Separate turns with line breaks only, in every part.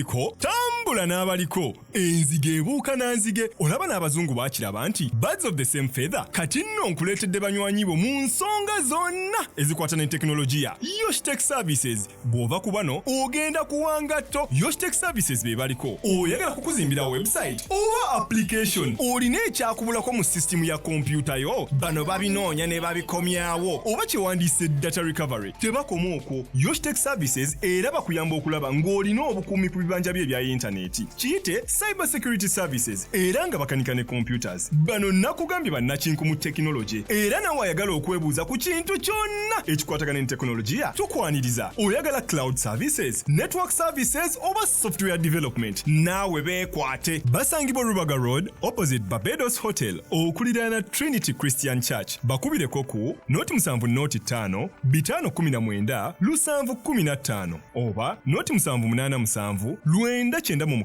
abaliko tambula n'abaliko enzige ebuuka nanzige olaba n'abazungu baakiraba nti birds of the same feather kati nno nkuleetedde banywanyi bo mu nsonga zonna ezikwata ne tekinologiya Yoshtech Services bw'ova ku bano ogenda kuwanga tto Yoshtech Services be baliko oyagala kukuzimbira website oba application olina ekyakubulako mu system ya kompyuta yo bano babinoonya ne babikomyawo oba kyewandiise data recovery tebakoma okwo Yoshtech Services era bakuyamba okulaba ng'olina obukuumi ku bibanja bye ebya intaneti kiyite cyber security services era nga bakanika ne computers bano nakugambye bannakinku mu tekinologi era nawe ayagala okwebuuza ku kintu kyonna ekikwatagana ne tekinologiya tukwaniriza oyagala cloud services network services oba software development naawe beekwate basangibwa Rubaga Road opposite Barbados Hotel okuliraana Trinity Christian Church bakubireko ku noti 7 noti 5 519 715 oba noti 787 996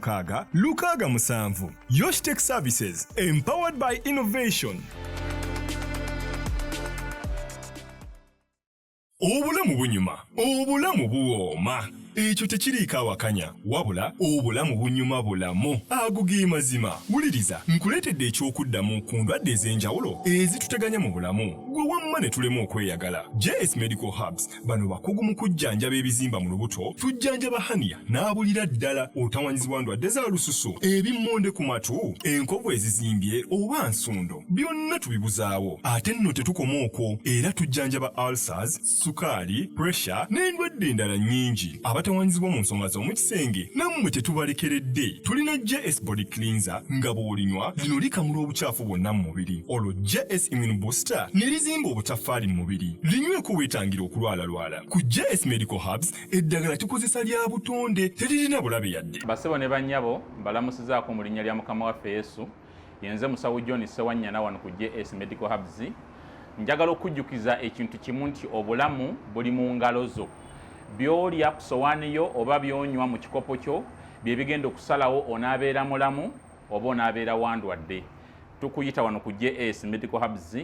667 Yoshtech Services empowered by innovation. Obulamu bunyuma, obulamu buwooma. Ekyo tekiriiko awakanya wabula obulamu bunyuma bulamu agugi mazima wuliriza nkuleetedde ekyokuddamu ku ndwadde ez'enjawulo ezituteganya mu bulamu gwe wamma ne tulema okweyagala JS Medical Hubs bano bakugu mu kujjanjaba ebizimba mu lubuto tujjanjaba hania n'abulira ddala otawanyizibwa ndwadde za lususu ebimmonde ku matu enkovu ezizimbye oba nsundo byonna tubibuzaawo ate nno tetukoma okwo era tujjanjaba ulcers sukaali pressure n'endwadde endala nnyingi abatawanyizibwa mu nsonga z'omukisenge nammwe tetubalekeredde tulina JS Body Cleanser nga bw'olinywa lino likamula obucaafu bwonna mu mubiri olwo JS Immune Booster ne lizimba obutaffaali mu mubiri linyweko weetangira okulwalalwala ku JS Medical Hubs eddagala tukozesa lya butonde teririna bulabe yadde
basebo ne bannyabo mbalamusizaako mu linnya lya Mukama waffe Yesu yenze musawo John Sewanyana wano ku JS Medical Hubs njagala okujjukiza ekintu kimu nti obulamu buli mu ngalo zo byolya ku sowaani yo oba byonywa mu kikopo kyo bye bigenda okusalawo onaabeera mulamu oba onaabeera wandwadde tukuyita wano ku JS Medical Hubs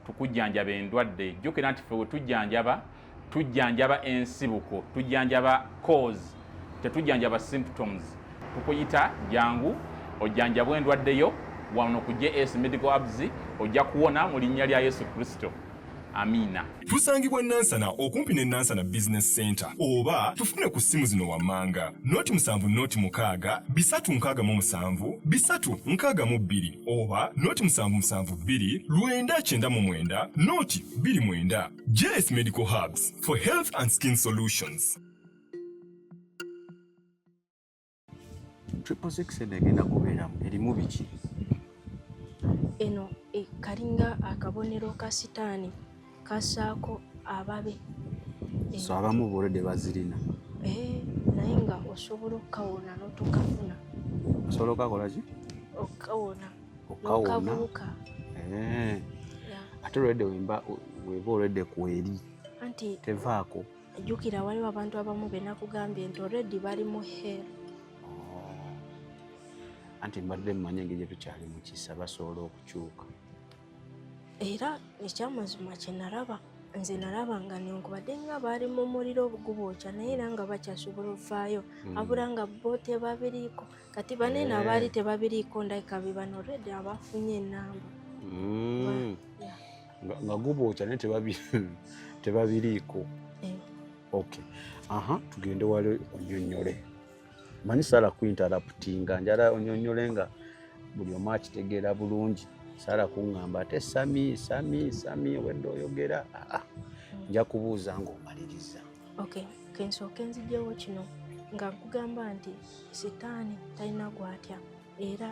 tukujjanjaba endwadde jjukira nti ffe we tujjanjaba ensibuko tujjanjaba cause tetujjanjaba symptoms tukuyita jangu ojjanjabwa endwadde yo wano ku JS Medical Hubs ojja kuwona mu linnya lya Yesu Kristo. Amina.
Tusangibwa Nansana okumpi ne Nansana Business Center oba tufune ku simu zino wammanga noti 7 noti 6 367 362 oba noti 772 999 noti 29 JS Medical Hubs for health and skin solutions.
666 egenda kubeeramu erimu biki
eno kalinga akabonero ka sitaani kasaako ababe
so abamu boolede bazirina
naye nga osobola okukawona n'otokafuna
osobola okakola ki
okukawona
okabuuka ate olwedde weba olwedde kweri
anti
tevaako
jjukira waliwo abantu abamu benakugambye nti olweddi bali mu hero
anti mbadde mmanye engeri gye tukyali mu kisa basobola okukyuka
era ekyamazima kye nalaba nze nalaba nga nenkubadde nga baali mu muliro gubookya naye era nga bakyasobola ovaayo abula nga bo tebabiriiko kati banene abaali tebabiriiko ndayika bibano olwedde abafunye ennamba
nga gubookya naye tebabiriiko okay tugende wali onyonyole manyi Sara kuinterruptinga njala onyonyole nga buli omu akitegeera bulungi Sara kuŋŋamba ate sami wedde oyogera nja kubuuza ng'omaliriza
kensooka enzigyewo kino nga nkugamba nti sitaani talina gwatya era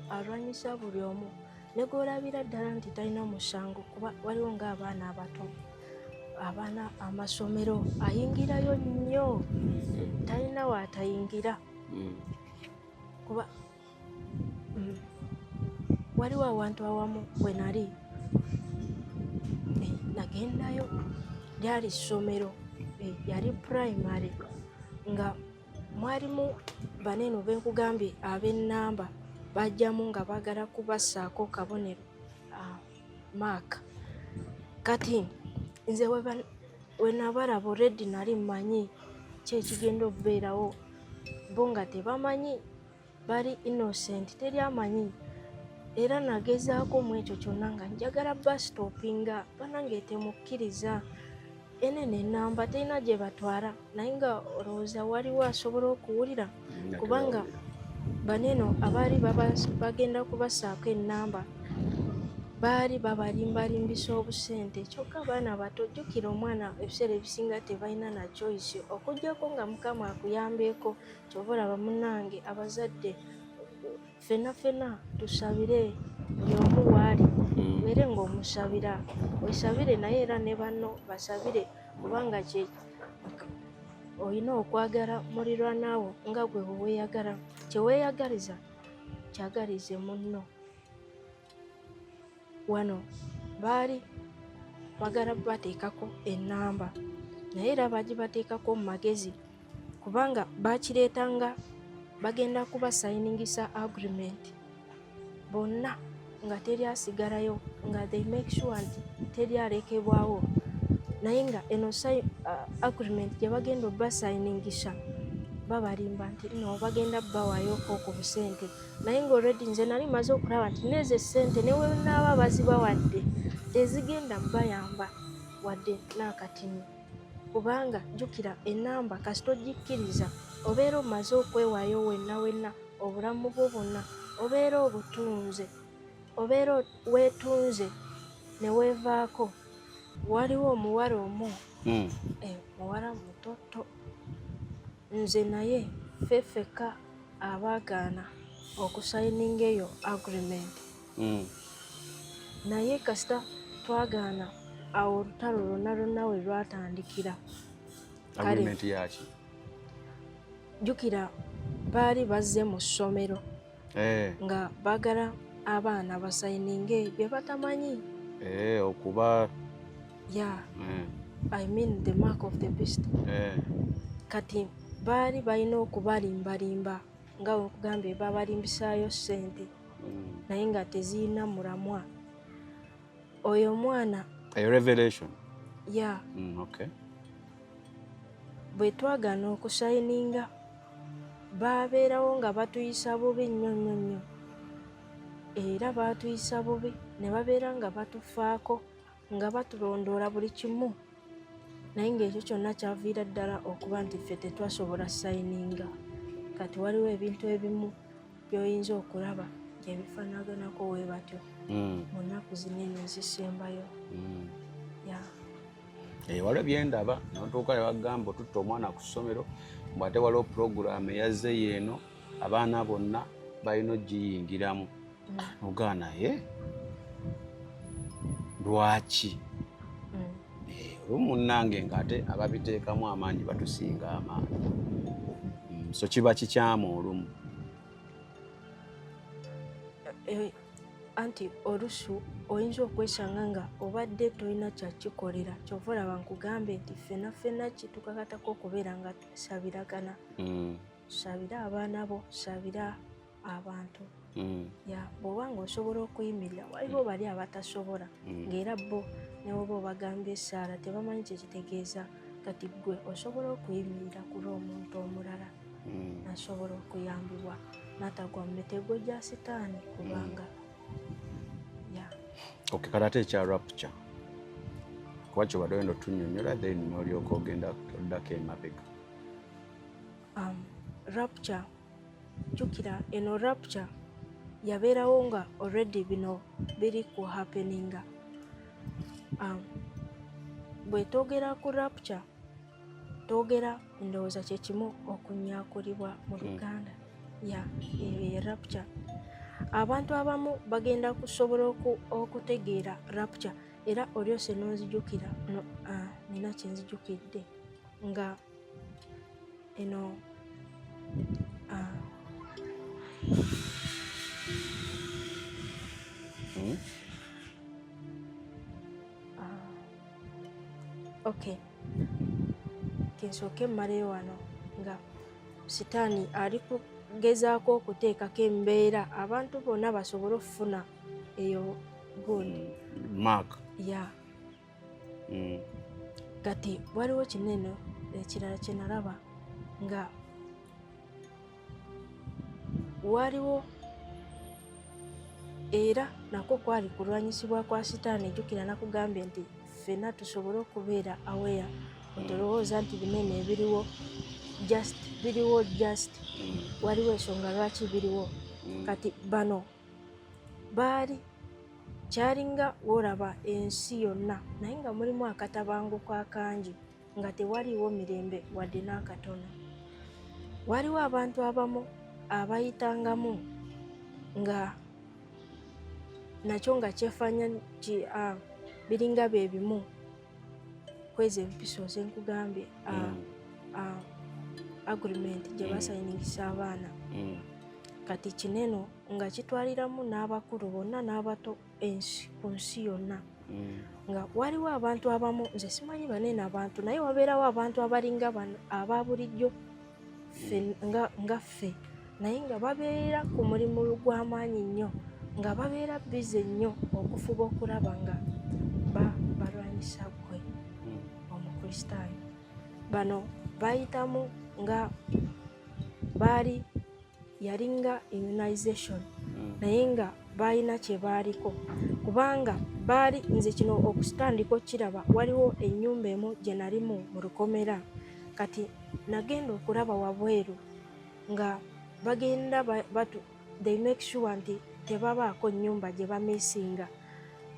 alwanyisa buli omu ne gw'olabira ddala nti talina musango kuba waliwo ng'abaana abato abaana amasomero ayingirayo nnyo talina waatayingira kuba waliwo awantu awamu bwe nali nagendayo lyali ssomero yali primary nga mwalimu banene benkugambye ab'ennamba bajjamu nga baagala kubassaako kabonero maaka kati nze we nabalaba already nali mmanyi kyekigenda okubeerawo bo nga tebamanyi bali innocent teri amanyi era nagezaako mu ekyo kyonna nga njagala bastopinga banange temukkiriza enene enamba terina gye batwala naye nga olowooza waliwo asobola okuwulira kubanga baneno abaali bagenda kubasaako enamba baali babalimbalimbisa obusente kyokka abaana bato jjukira omwana ebiseera ebisinga tebalina na choice okuggyako nga mukama akuyambeeko kyova olaba munnange abazadde ffenna tusabire buli omu waali beere ng'omusabira wesabire naye era ne banno basabire kubanga olina okwagala muliraanwo nga gwe weeyagala kyeweeyagaliza kyagalize munno wano baali bagala bateekako ennamba naye era bagibateekako mu magezi kubanga bakireetanga bagenda kubasayiningisa agreement bonna nga teri asigalayo nga they make sure nti teri alekebwawo naye nga eno agreement gye bagenda obasayiningisa babalimba nti no bagenda bawayoko ku busente naye nga already nze nali maze okulaba nti nezo essente newe naaba bazibawadde tezigenda bayamba wadde n'akatini kubanga jjukira ennamba kasita ogikkiriza obeera omaze okwewaayo wenna obulamu bwo bwonna obeera obutunze obeera weetunze ne weevaako waliwo omuwala omu muwala mutoto nze naye ffeffeka abaagaana okusayininga eyo agreement naye kasita twagaana awo olutalo lwonna we lwatandikira
agreement yaki
jjukira baali bazze mu ssomero nga baagala abaana basayininge bye batamanyi
okuba
I mean the mark of the beast kati baali balina okubalimbalimba nga okugambye babalimbisaayo ssente naye nga tezirina mulamwa oyo omwana
revelation okay.
Bwe twagaana okusayininga baabeerawo nga batuyisa bubi nnyo era baatuyisa bubi ne babeera nga batufaako nga batulondoola buli kimu naye ng'ekyo kyonna kyaviira ddala okuba nti ffe tetwasobola sayininga kati waliwo ebintu ebimu by'oyinza okulaba gyebifaanaganako we batyo mu nnaku zinene ezisembayo
waliwo byendaba notuuka ne bagamba otutta omwana ku ssomero bw'ate waliwo puroguramu eyazze yeeno abaana bonna balina ogiyingiramu ogaana naye lwaki munnange ng'ate ababiteekamu amaanyi batusinga amaanyi so kiba kikyamu olumu
anti olusu oyinza okwesanga nga obadde tolina kyakikolera kyova olaba nkugambe nti ffenna kitukakatako okubeera nga tusabiragana sabira abaana bo sabira abantu bw'oba nga osobola okuyimirira waliwo bali abatasobola ng'era bo newoba obagambye essaala tebamanyi kyekitegeeza kati gwe osobola okuyimirira ku lw'omuntu omulala nasobola okuyambibwa n'atagwa mu mitego gya sitaani kubanga
okikala ekya rapture kuba kyobadde oyenda otunnyonnyola then n'olyoka ogenda oddako emabega
rapture jjukira eno rapture yabeerawo nga already bino biri ku happeninga bwe toogera ku rapture toogera ndowooza kyekimu okunyaakulibwa mu Luganda eyo rapture abantu abamu bagenda kusobola okutegeera rapture era olyose n'onzijukira nina kyenzijukidde nga eno okay kinsooke mmaleyo wano nga sitaani ali kugezaako okuteekako embeera abantu bonna basobole okufuna eyo good
mark
kati waliwo kinene ekirala kye nalaba nga waliwo era nako kwali kulwanyisibwa kwa sitaani. Jjukira nakugambye nti ffenna tusobole okubeera aware, otolowooza nti binene ebiriwo just waliwo ensonga lwaki biriwo. Kati bano baali kyalinga woraba ensi yonna naye nga mulimu akatabanguko akangi nga tewaliiwo mirembe wadde n'akatono. Waliwo abantu abamu abayitangamu nga nakyo nga kyefanya biringa bye bimu kwezi empiso zenkugambye agreement gye basayiningisa abaana. Kati kineno nga kitwaliramu n'abakulu bonna n'abato ku nsi yonna. Nga waliwo abantu abamu, nze simanyi banene abantu, naye wabeerawo abantu abalinga aba bulijjo nga ffe, naye nga babeera ku mulimu gw'amaanyi nnyo, nga babeera bize nnyo okufuba okulaba nga balwanyisa ggwe omukristaayo. Bano bayitamu nga yalinga immunization, naye nga balina kye baaliko, kubanga nze kino okusitandiko kiraba, waliwo ennyumba emu gye nalimu mu Lukomera. Kati nagenda okulaba wabweru nga bagenda they make sure nti tebabaako nnyumba gye bamisinga,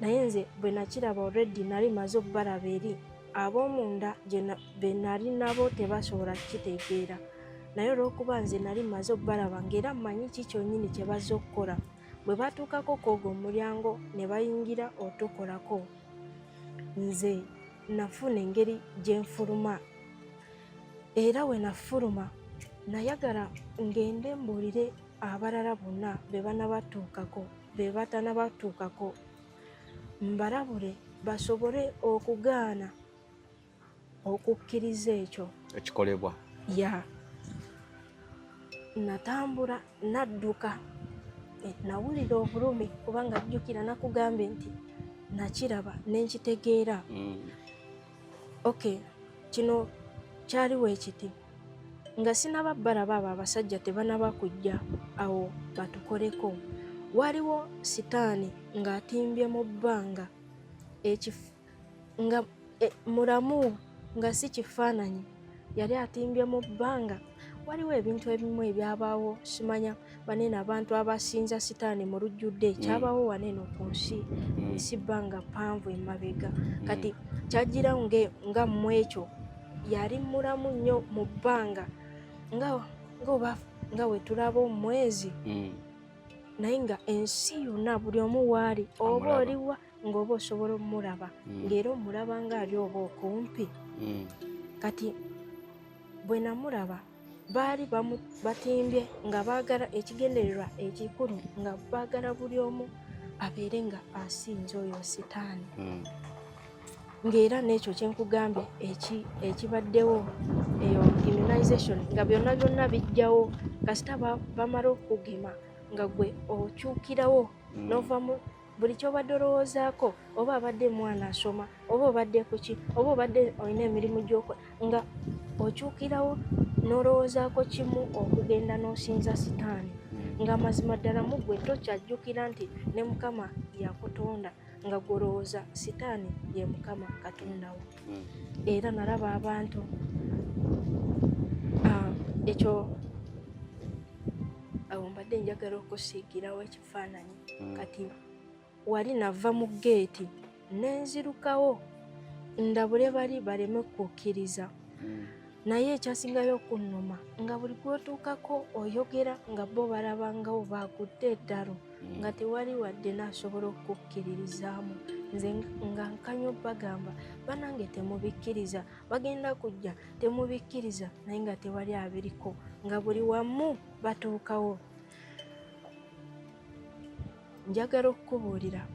naye nze bwe nakiraba already nali maze okubalaba eri ab'omunda be nali nabo tebasobola kukitegeera, naye olw'okuba nze nali maze okubalaba ng'era mmanyi ki kyonnyini kye bazze okukola, bwe batuukako kwogwo omulyango ne bayingira otukolako, nze nafuna engeri gye nfuluma. Era we nafuluma nayagala ngende mbuulire abalala bonna be banabatuukako, be batanabatuukako, mbalabule basobole okugaana okukkiriza ekyo
ekikolebwa. Natambula nadduka, nawulira obulumi kubanga jjukira nakugambye nti nakiraba nenkitegeera. Okay, kino kyaliwo ekiti nga sinaba balaba abo abasajja tebanaba kujja awo batukoleko. Waliwo sitaani ng'atimbye mu bbanga nga mulamu nga si kifaananyi, yali atimbye mu bbanga. Waliwo ebintu ebimu ebyabaawo, simanya banene abantu abasinza sitaani mu lujjudde, kyabaawo wanene ku nsi bbanga ppanvu emabega. Kati kyagirawo nga mu ekyo yali mulamu nnyo mu bbanga nga we tulaba omwezi, naye nga ensi yonna buli omu waali, oba oliwa ng'oba osobola omulaba, ng'era omulaba ng'ali oba okumpi. Kati bwe namulaba baali batimbye nga baagala, ekigendererwa ekikulu nga baagala buli omu abeere nga asinza oyo sitaani. Ng'era n'ekyo kyenkugambye ekibaddewo, eyo immunization, nga byonna bijjawo kasita bamala okugema nga gwe okyukirawo n'ovamu buli kyobadde olowoozaako, oba abadde mwana asoma, oba obadde kuki, oba obadde olina emirimu gy'okola, nga okyukirawo n'olowoozaako kimu, okugenda n'osinza sitaani, nga mazima ddala mu ggwe tokyajjukira nti ne Mukama yakutonda, nga gwolowooza sitaani ye Mukama Katondawo. Era nalaba abantu ekyo awo mbadde njagala okusiigirawo ekifaananyi. Kati wali nava mu geeti nenzirukawo ndabule bali baleme kukkiriza, naye ekyasingayo okunnuma nga buli gwotuukako oyogera nga bo balabangawo baagudde eddalo nga tewali wadde n'asobola okukkiririzaamu. Nze nga nkanyo bagamba banange temubikkiriza, bagenda kujja temubikkiriza, naye nga tewali abiriko, nga buli wamu batuukawo. Njagala okukubuulira,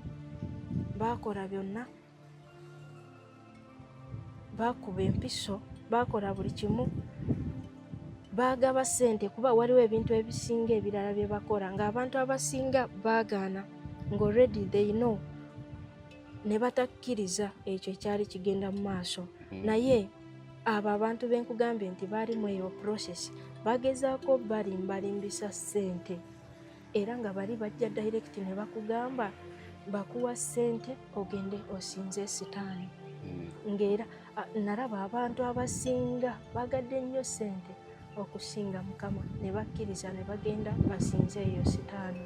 baakola byonna, baakuba empiso, baakola buli kimu, baagaba ssente kuba waliwo ebintu ebisinga ebirala bye bakola ng'abantu abasinga baagaana nga already they know, ne batakkiriza ekyo ekyali kigenda mu maaso. Naye abo abantu benkugambye nti baali mu eyo process bagezaako balimbalimbisa ssente era nga bali bajja direct ne bakugamba bakuwa ssente ogende osinze sitaani. Ng'era nalaba abantu abasinga bagadde nnyo ssente okusinga Mukama ne bakkiriza ne bagenda basinze eyo sitaani.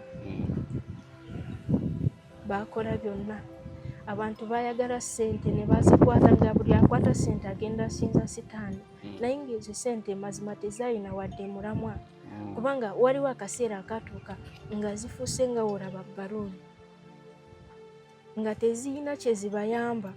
Bakola byonna. Abantu bayagala ssente ne bazikwata nga buli akwata ssente agenda asinza sitaani. Naye ng'ezo ssente mazima tezaalina wadde mulamwa. Kubanga waliwo akaseera akatuuka nga zifuuse nga wolaba baluuni. Nga teziyina kye zibayamba.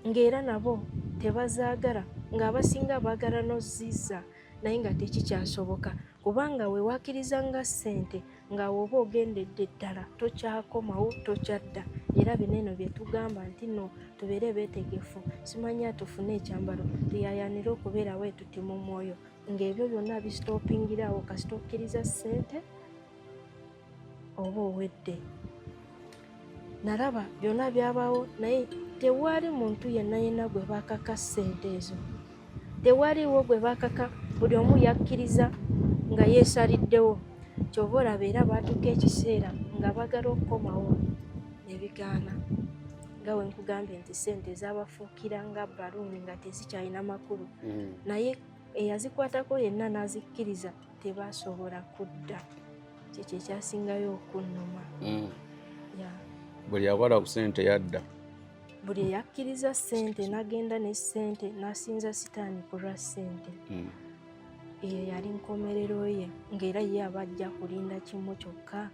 Ng'era nabo tebazaagala ng'abasinga baagala n'ozizza naye nga tekikyasoboka kubanga we wakirizanga ssente nga woba ogendedde ddala tokyakomawo tokyadda. Era bino bye tugamba nti no tubeere beetegefu simanya tufune ekyambalo tuyayanire okubeera weetuti mu mwoyo ng'ebyo byonna bisitoopingirawo kasita okkiriza ssente oba owedde. Nalaba byonna byabaawo naye tewaali muntu yenna gwe baakaka ssente ezo. Tewaaliwo gwe baakaka, buli omu yakkiriza nga yeesaliddewo. Ky'oba olaba era baatuuka ekiseera nga bagala okukomawo ne bigaana. Nga we nkugambye nti ssente zaabafuukira nga baluuni nga tezikyalina makulu. Naye eyazikwatako yenna n'azikkiriza tebaasobola kudda. Kye ekyasingayo okunnuma.
Buli akwata ku ssente yadda.
Buli eyakkiriza ssente n'agenda ne ssente n'asinza sitaani ku lwa ssente. Eyo yali nkomerero ye ng'era ye abajja kulinda kimu kyokka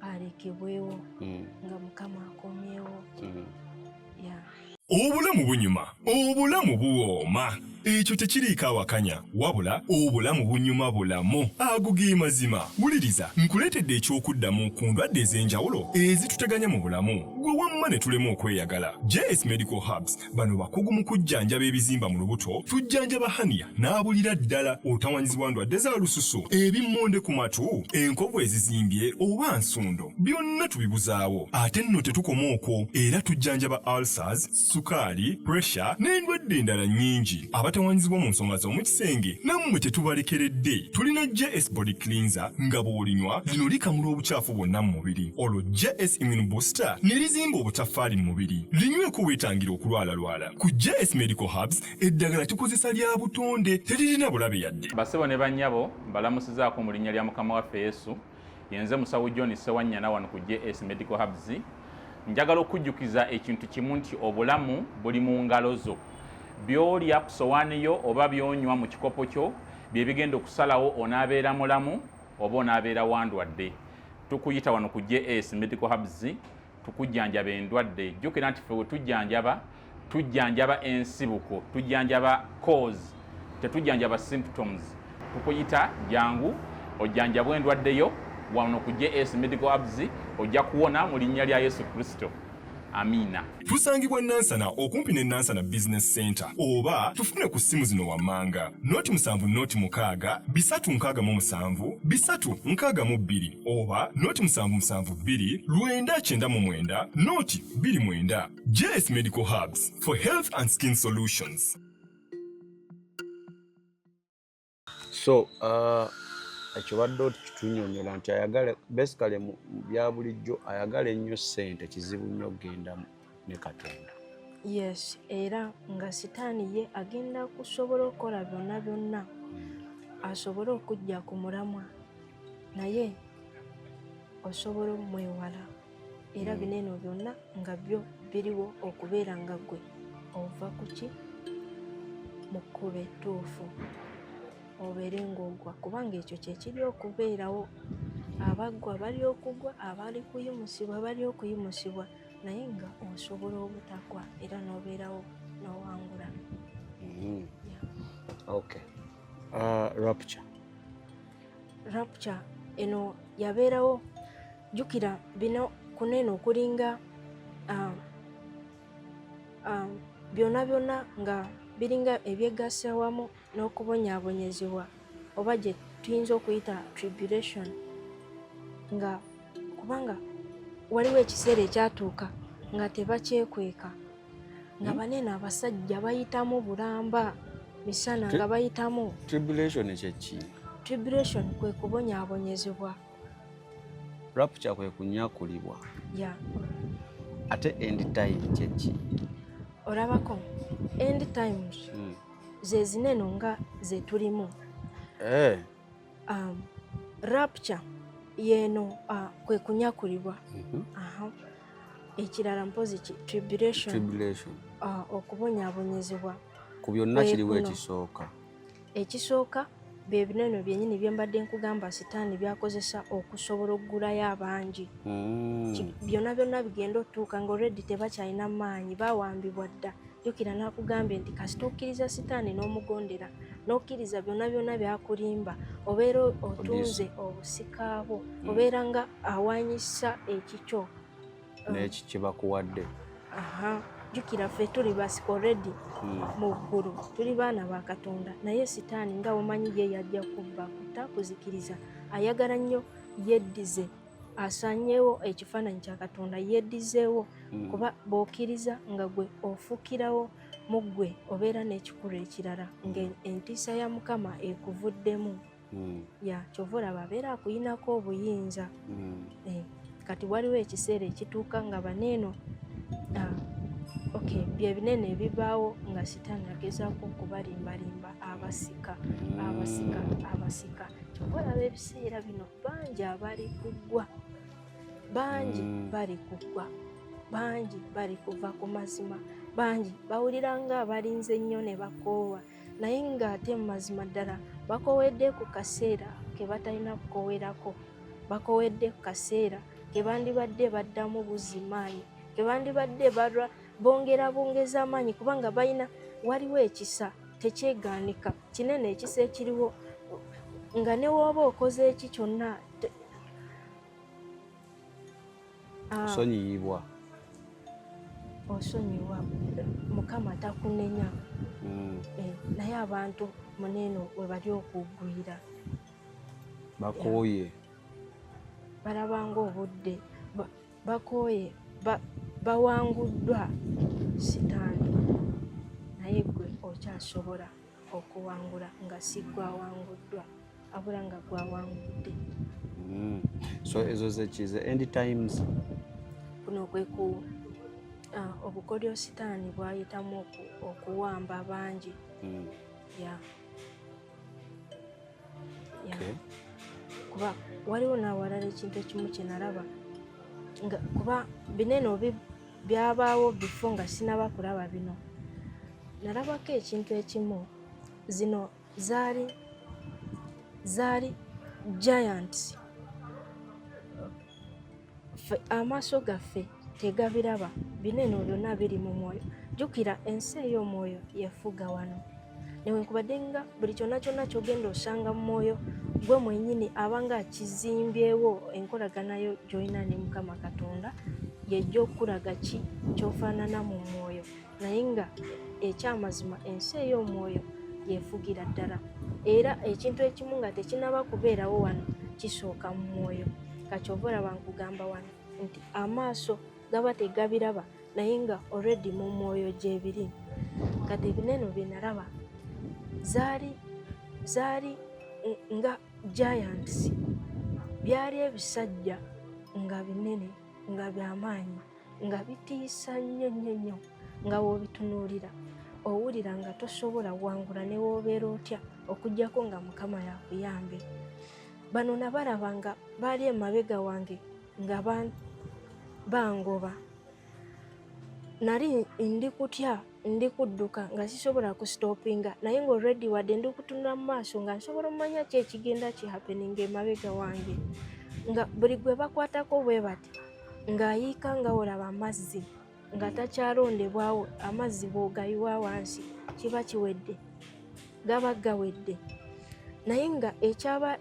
alekebwewo nga Mukama akomyewo.
Obulamu bunyuma, obulamu buwooma. Ekyo tekiriiko awakanya wabula obulamu bunyuma bulamu agugi mazima. Wuliriza nkuleetedde ekyokuddamu ku ndwadde ez'enjawulo ezituteganya mu bulamu gwe wamma ne tulema okweyagala. JS Medical Hubs bano bakugu mu kujjanjaba ebizimba mu lubuto, tujjanjaba hania n'abulira ddala otawanyizibwa ndwadde za lususu, ebimmonde ku matu, enkovu ezizimbye oba nsundo, byonna tubibuzaawo. Ate nno tetukoma okwo era tujjanjaba ulcers, sukaali, pressure n'endwadde endala nnyingi. Abatawanyizibwa mu nsonga z'omukisenge nammwe tetubalekeredde. Tulina JS Body Cleanser nga bw'olinywa lino likamula obucaafu bwonna mu mubiri. Olwo JS Immune Booster ne lizimba obutaffaali mu mubiri. Linyweko weetangira okulwalalwala. Ku JS Medical Hubs eddagala tukozesa lya butonde teririna bulabe yadde.
Basebo ne bannyabo mbalamusizaako mu linnya lya Mukama waffe Yesu. Yenze musawo John Sewanyana wano ku JS Medical Hubs. Njagala okujjukiza ekintu kimu nti obulamu buli mu ngalo zo. Byolya ku sowaani yo oba byonywa mu kikopo kyo bye bigenda okusalawo onaabeera mulamu oba onaabeera wandwadde. Tukuyita wano ku JS Medical Hubs tukujjanjaba endwadde. Jjukira nti ffe we tujjanjaba ensibuko, tujjanjaba cause, tetujjanjaba symptoms. Tukuyita jangu ojjanjabwa endwadde yo wano ku JS Medical Hubs ojja kuwona mu linnya lya Yesu Kristo. Amina.
Tusangibwa Nansana okumpi ne Nansana Business Center oba tufune ku ssimu zino wammanga noti 7 noti 6 367 362 oba noti 772 999 noti 29. JS Medical Hubs for health and skin solutions.
So ekyo badde okitunyonyola nti ayagala basically mu bya bulijjo ayagala ennyo ssente kizibu nnyo okgenda ne Katonda.
Yes, era nga sitaani ye agenda kusobola okukola byonna asobole okujja ku mulamwa naye osobola omwewala era bineno byonna nga byo biriwo okubeera nga gwe ova ku ki mu kkubo ettuufu obeere ng'ogwa kubanga ekyo kye kiri okubeerawo. Abaggwa bali okugwa, abali kuyimusibwa bali okuyimusibwa naye nga osobola obutagwa era n'obeerawo n'owangula.
Okay. Rapture
eno yabeerawo jjukira bino kuneno okulinga byonna nga biringa ebyegasa wamu n'okubonyaabonyezebwa oba gye tuyinza okuyita tribulation nga kubanga waliwo ekiseera ekyatuuka nga tebakyekweka nga banene abasajja bayitamu bulamba misana nga bayitamu.
Tribulation kyeki?
Tribulation kwe kubonyaabonyezebwa.
rapture kwe kunyakulibwa.
Yeah.
Ate end time kyeki?
Olabako end times ze zineno nga ze tulimu. Rapture yeno kwe kunyakulibwa. Ekirala mpozi tribulation. Okubonyaabonyezebwa
ku byonna kiriwo ekisooka.
Ekisooka bye bineno byennyini bye mbadde nkugamba Sitaani byakozesa okusobola okuggulayo abangi. Byonna bigenda otuuka nga already tebakyalina maanyi, bawambibwa dda. Jjukira nakugambye nti kasita okkiriza Sitaani n'omugondera n'okkiriza byonna byakulimba, obeera otunze obusika bwo, obeera nga awanyisa ekikyo
n'eki kye bakuwadde.
Jjukira ffe tuli basika already mu ggulu, tuli baana ba Katonda, naye Sitaani nga omanyi ye yajja kubba kutakuzikiriza, ayagala nnyo yeddize, asanyeewo ekifaananyi kya Katonda, yeddizeewo kuba bw'okkiriza nga gwe ofukirawo mu ggwe obeera n'ekikulu ekirala ng'entiisa ya Mukama ekuvuddemu. Kyova olaba abeera akuyinako obuyinza. Kati waliwo ekiseera ekituuka nga baneeno bye binene ebibaawo nga Sitaani agezaako okubalimbalimba abasika. Kyova olaba ebiseera bino bangi abali kuggwa, bangi bali kuva ku mazima, bangi bawulira nga abalinze ennyo ne bakoowa, naye ng'ate mu mazima ddala bakoowedde ku kaseera ke batalina kukoowerako, bakoowedde ku kaseera ke bandibadde baddamu buzimaanyi, ke bandibadde bongeza amaanyi kubanga waliwo ekisa tekyegaanika kinene, ekisa ekiriwo nga ne wooba okoze eki kyonna
osonyiibwa,
Mukama takunenya. Naye abantu muneeno we bali okuggwira,
bakooye,
balabanga obudde, bakooye, bawanguddwa Sitaani, naye gwe okyasobola okuwangula nga si gwawanguddwa, abula nga gwawangudde.
So ezo zekize end times.
Kuno kwe ku obukodyo Sitaani bwayitamu okuwamba abangi. Kuba waliwo n'awalala ekintu ekimu kye nalaba, kuba binene byabaawo bifo nga sinaba kulaba bino. Nalabako ekintu ekimu, zino zaali giants. Amaaso gaffe tegabiraba, binene byonna biri mu mwoyo. Jjukira ensi ey'omwoyo yefuga wano, newankubadde nga buli kyonna ky'ogenda osanga mu mwoyo, gwe mwennyini aba nga akizimbyewo enkolaganayo gy'olina ne Mukama Katonda, yejja okulaga ki ky'ofaanana mu mwoyo, naye nga ekyamazima ensi ey'omwoyo yefugira ddala. Era ekintu ekimu nga tekinaba kubeerawo wano kisooka mu mwoyo. Kakyova olaba nkugamba wano nti amaaso gaba tegabiraba, naye nga already mu mwoyo gyebiri. Kati ebinene bye nalaba zaali nga giants, byali ebisajja nga binene, nga by'amaanyi, nga bitiisa nnyo, nga w'obitunuulira owulira nga tosobola wangula ne w'obeera otya okuggyako nga Mukama yakuyambe. Bano nabalaba nga baali emabega wange nga bangoba. Nali ndi kutya, ndi kudduka nga sisobola kusitoopinga, naye nga already wadde ndi kutunula mu maaso nga nsobola omanya ki ekigenda kihappeninga emabega wange. Nga buli gwe bakwatako bwe bati ng'ayiika nga olaba amazzi nga takyalondebwawo, amazzi bw'ogayiwa wansi kiba kiwedde, gaba gawedde. Naye nga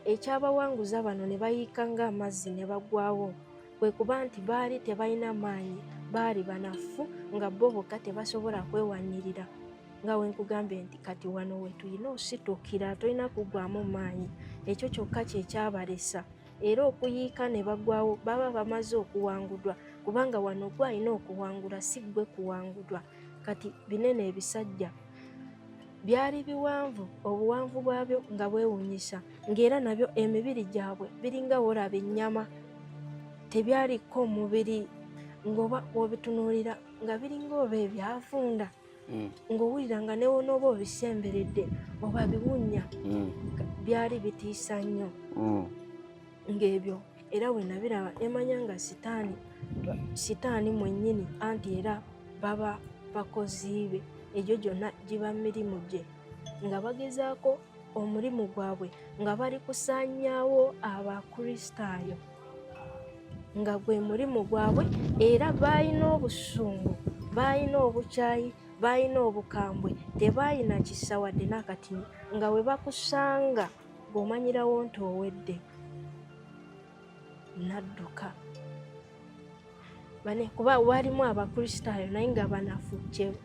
ekyabawanguza bano ne bayiika ng'amazzi ne baggwawo, kwe kuba nti baali tebalina maanyi, baali banafu nga bo bokka tebasobola kwewanirira. Nga we nkugambye nti kati wano we tulina ositukira, tolina kuggwamu maanyi, ekyo kyokka kye kyabalesa. Era okuyiika ne baggwawo baba bamaze okuwangudwa, kubanga wano gwe alina okuwangula si gwe kuwangudwa. Kati binene ebisajja byali biwanvu, obuwanvu bwabyo nga bwewuunyisa, ng'era nabyo emibiri gyabwe biringa olaba ennyama. tebyaliko omubiri ng'oba obitunuulira nga biringa oba ebyavunda ng'owulira nga ne wonooba obisemberedde oba biwunya byali bitiisa nnyo ng'ebyo era we nabiraba nemanya nga sitaani mwennyini anti era baba bakozi be egyo gyonna giba mirimu gye nga bagezaako omulimu gwabwe nga bali kusaanyaawo abakristaayo nga gwe mulimu gwabwe era baalina obusungu baalina obukyayi baalina obukambwe tebaalina kisa wadde n'akatini nga we bakusanga ng'omanyirawo nti owedde nadduka kuba walimu abakristaayo naye nga banafu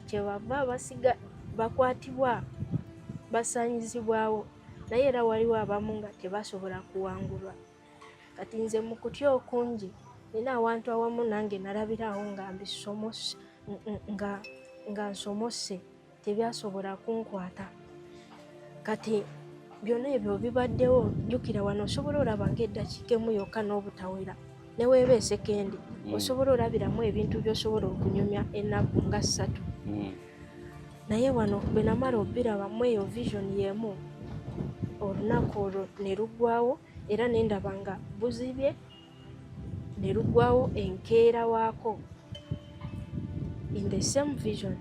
kyebava basiga bakwatibwa basaanyizibwawo naye era waliwo abamu nga tebasobola kuwangulwa kati nze mu kutya okungi nina awantu awamu nange nalabirawo nga nsomose tebyasobola kunkwata kati byonna ebyo bibaddewo jjukira wano osobola olaba ng'eddakiika emu yokka n'obutawera ne weeba esekendi osobola olabiramu ebintu by'osobola okunyumya ennaku nga 3 naye wano bwe namala obirabamu eyo vision y'emu olunaku olwo ne luggwawo era ne ndaba nga buzibye ne luggwawo enkeera waako in the same vision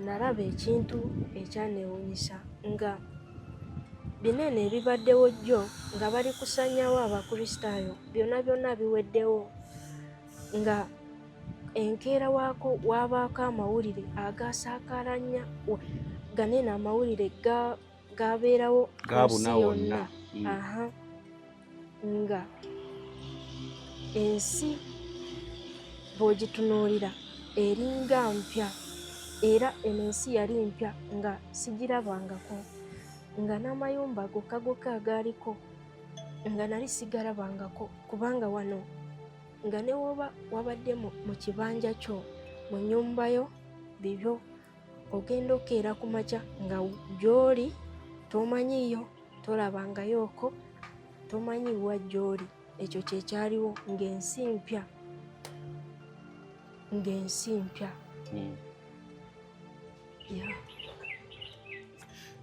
nalaba ekintu ekyanewuunyisa nga binene ebibaddewo jjo nga bali kusanyawo abakristaayo byonna biweddewo nga enkeera waako wabaako amawulire agasaakaalanya ganene amawulire gabeerawo ensi yonna nga ensi bw'ogitunuulira eringa mpya era eno ensi yali mpya nga sigirabangako nga n'amayumba gokka agaaliko nga nali sigarabangako kubanga wano nga ne woba wabadde mu kibanja kyo mu nnyumba yo bibyo ogenda okeera ku makya nga gy'oli tomanyiyo tolabangayooko tomanyiwa gy'oli ekyo kyekyaliwo ng'ensi mpya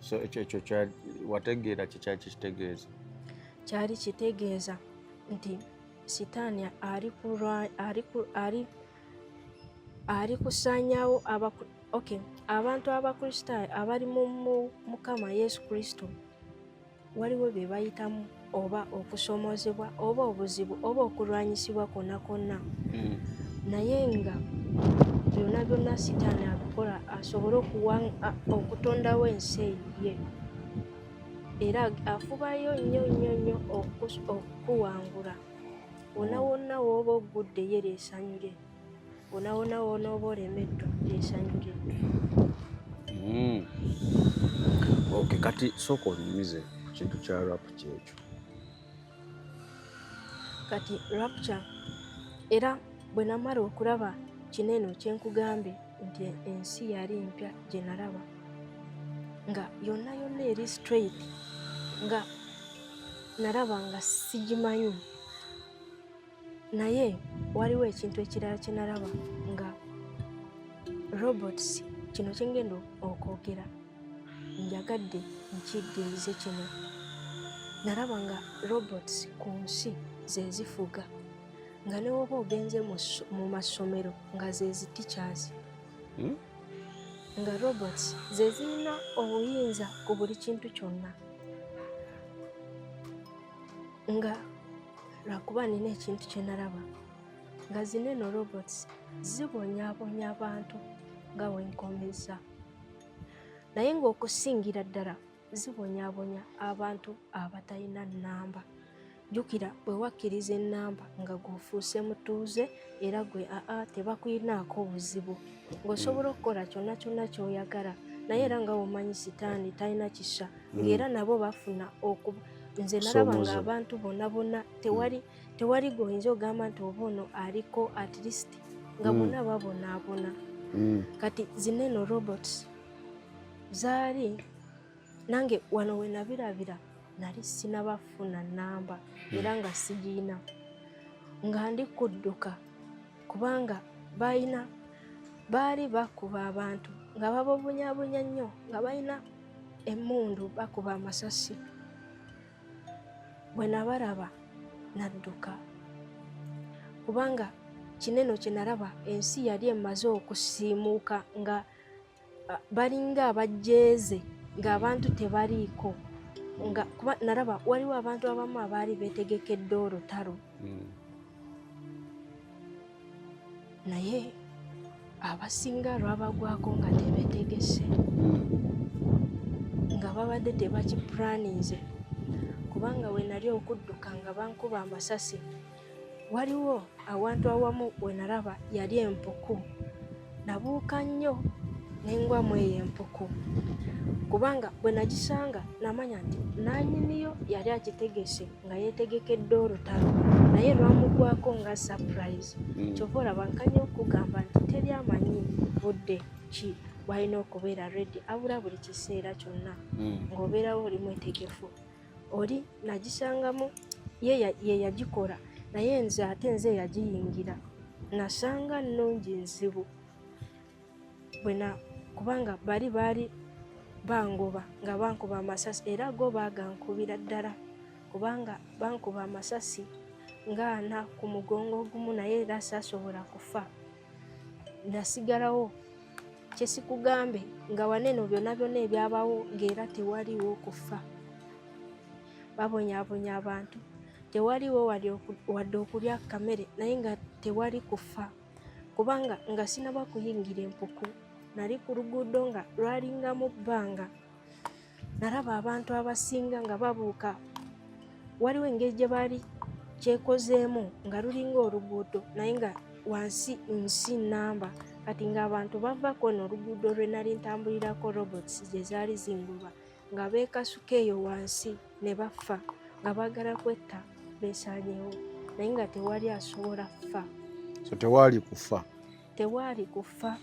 so ekyo wategeera kikyali kitegeeza
kyali kitegeeza nti sitaani ali kusaanyaawo abantu abakristaayo abali mu mukama yesu kristo waliwo bye bayitamu oba okusomozebwa oba obuzibu oba okulwanyisibwa konna naye nga byonna sitaani abikola asobole okutondawo ensi ye era afubayo nnyo okukuwangula wonna wooba ogudde ye lyesanyu lye wonna wonooba olemeddwa lyesanyu lye
kati sooka onyumize kintu kya rapu kyekyo
kati rapture era bwe namala okulaba kineno kyenkugambye nti ensi yali mpya gye nalaba nga yonna eri straight nga nalaba nga sigimanyi naye waliwo ekintu ekirala kye nalaba nga robots kino kyengenda okwogera njagadde nkiddiize kino nalaba nga robots ku nsi ze zifuga nga ne woba ogenze mu masomero nga ze zi teachers nga robots ze zirina obuyinza ku buli kintu kyonna nga lwakuba nina ekintu kye nalaba nga zineno robots zibonyaabonya abantu nga wenkomeza naye ng'okusingira ddala zibonyaabonya abantu abatalina nnamba jjukira bwe wakkiriza ennamba nga gw'ofuuse mutuuze era gwe tebakuyinaako obuzibu ng'osobola okukola kyonna ky'oyagala naye era nga womanyi sitaani talina kisa ng'era nabo bafuna nze nalaba ng'abantu bonna tewali goyinza ogamba nti oba ono aliko at least nga bonna babonaabona kati zineno robots zaali nange wano we nabirabira nali sinabafuna nnamba era nga sigiina nga ndi kudduka kubanga baali bakuba abantu nga babobunyabunya nnyo nga balina emmundu bakuba amasasi. Bwe nabalaba nadduka kubanga kineno kye nalaba ensi yali emaze okusiimuuka nga balinga abajjeeze ng'abantu tebaliiko. Kuba nalaba waliwo abantu abamu abaali beetegekedde olutalo. Naye abasinga lwabagwako nga tebeetegese nga babadde tebakipulaninze kubanga we nali okudduka nga bankuba amasasi waliwo awantu awamu we nalaba yali empuku. Nabuuka nnyo n'engwamu eyo empuku kubanga bwe nagisanga namanya nti nannyiniyo yali agitegese nga yeetegekedde olutalo naye lwamugwako nga surprise. Kyova olaba nkanya okugamba nti teri amanyi budde ki bwalina okubeera ready abula buli kiseera kyonna ng'obeerawo oli mwetegefu. Oli nagisangamu ye yagikola naye nze yagiyingira nasanga nnungi nzibu kubanga baali bangoba nga bankuba amasasi era go bagankubira ddala kubanga bankuba amasasi nga 4 ku mugongo gumu naye era saasobola kufa. Nasigalawo kyesikugambe nga waneno byonna ebyabaawo ng'era tewaliwo kufa. Babonyaabonya abantu tewaliwo wadde okulya kamere naye nga tewali kufa kubanga nga sinaba kuyingira empuku nali ku luguudo nga lwalingamu bbanga. Nalaba abantu abasinga nga babuuka waliwo engeri gye baali kyekozeemu nga lulinga oluguudo naye nga wansi nsi nnamba kati ng'abantu bava kono oluguudo lwe nali ntambulirako robots gye zaali zingoba nga beekasuka eyo wansi ne bafa nga baagala kwetta beesaanyeewo naye nga tewali asobola kufa.
So tewaali kufa?
Tewaali kufa,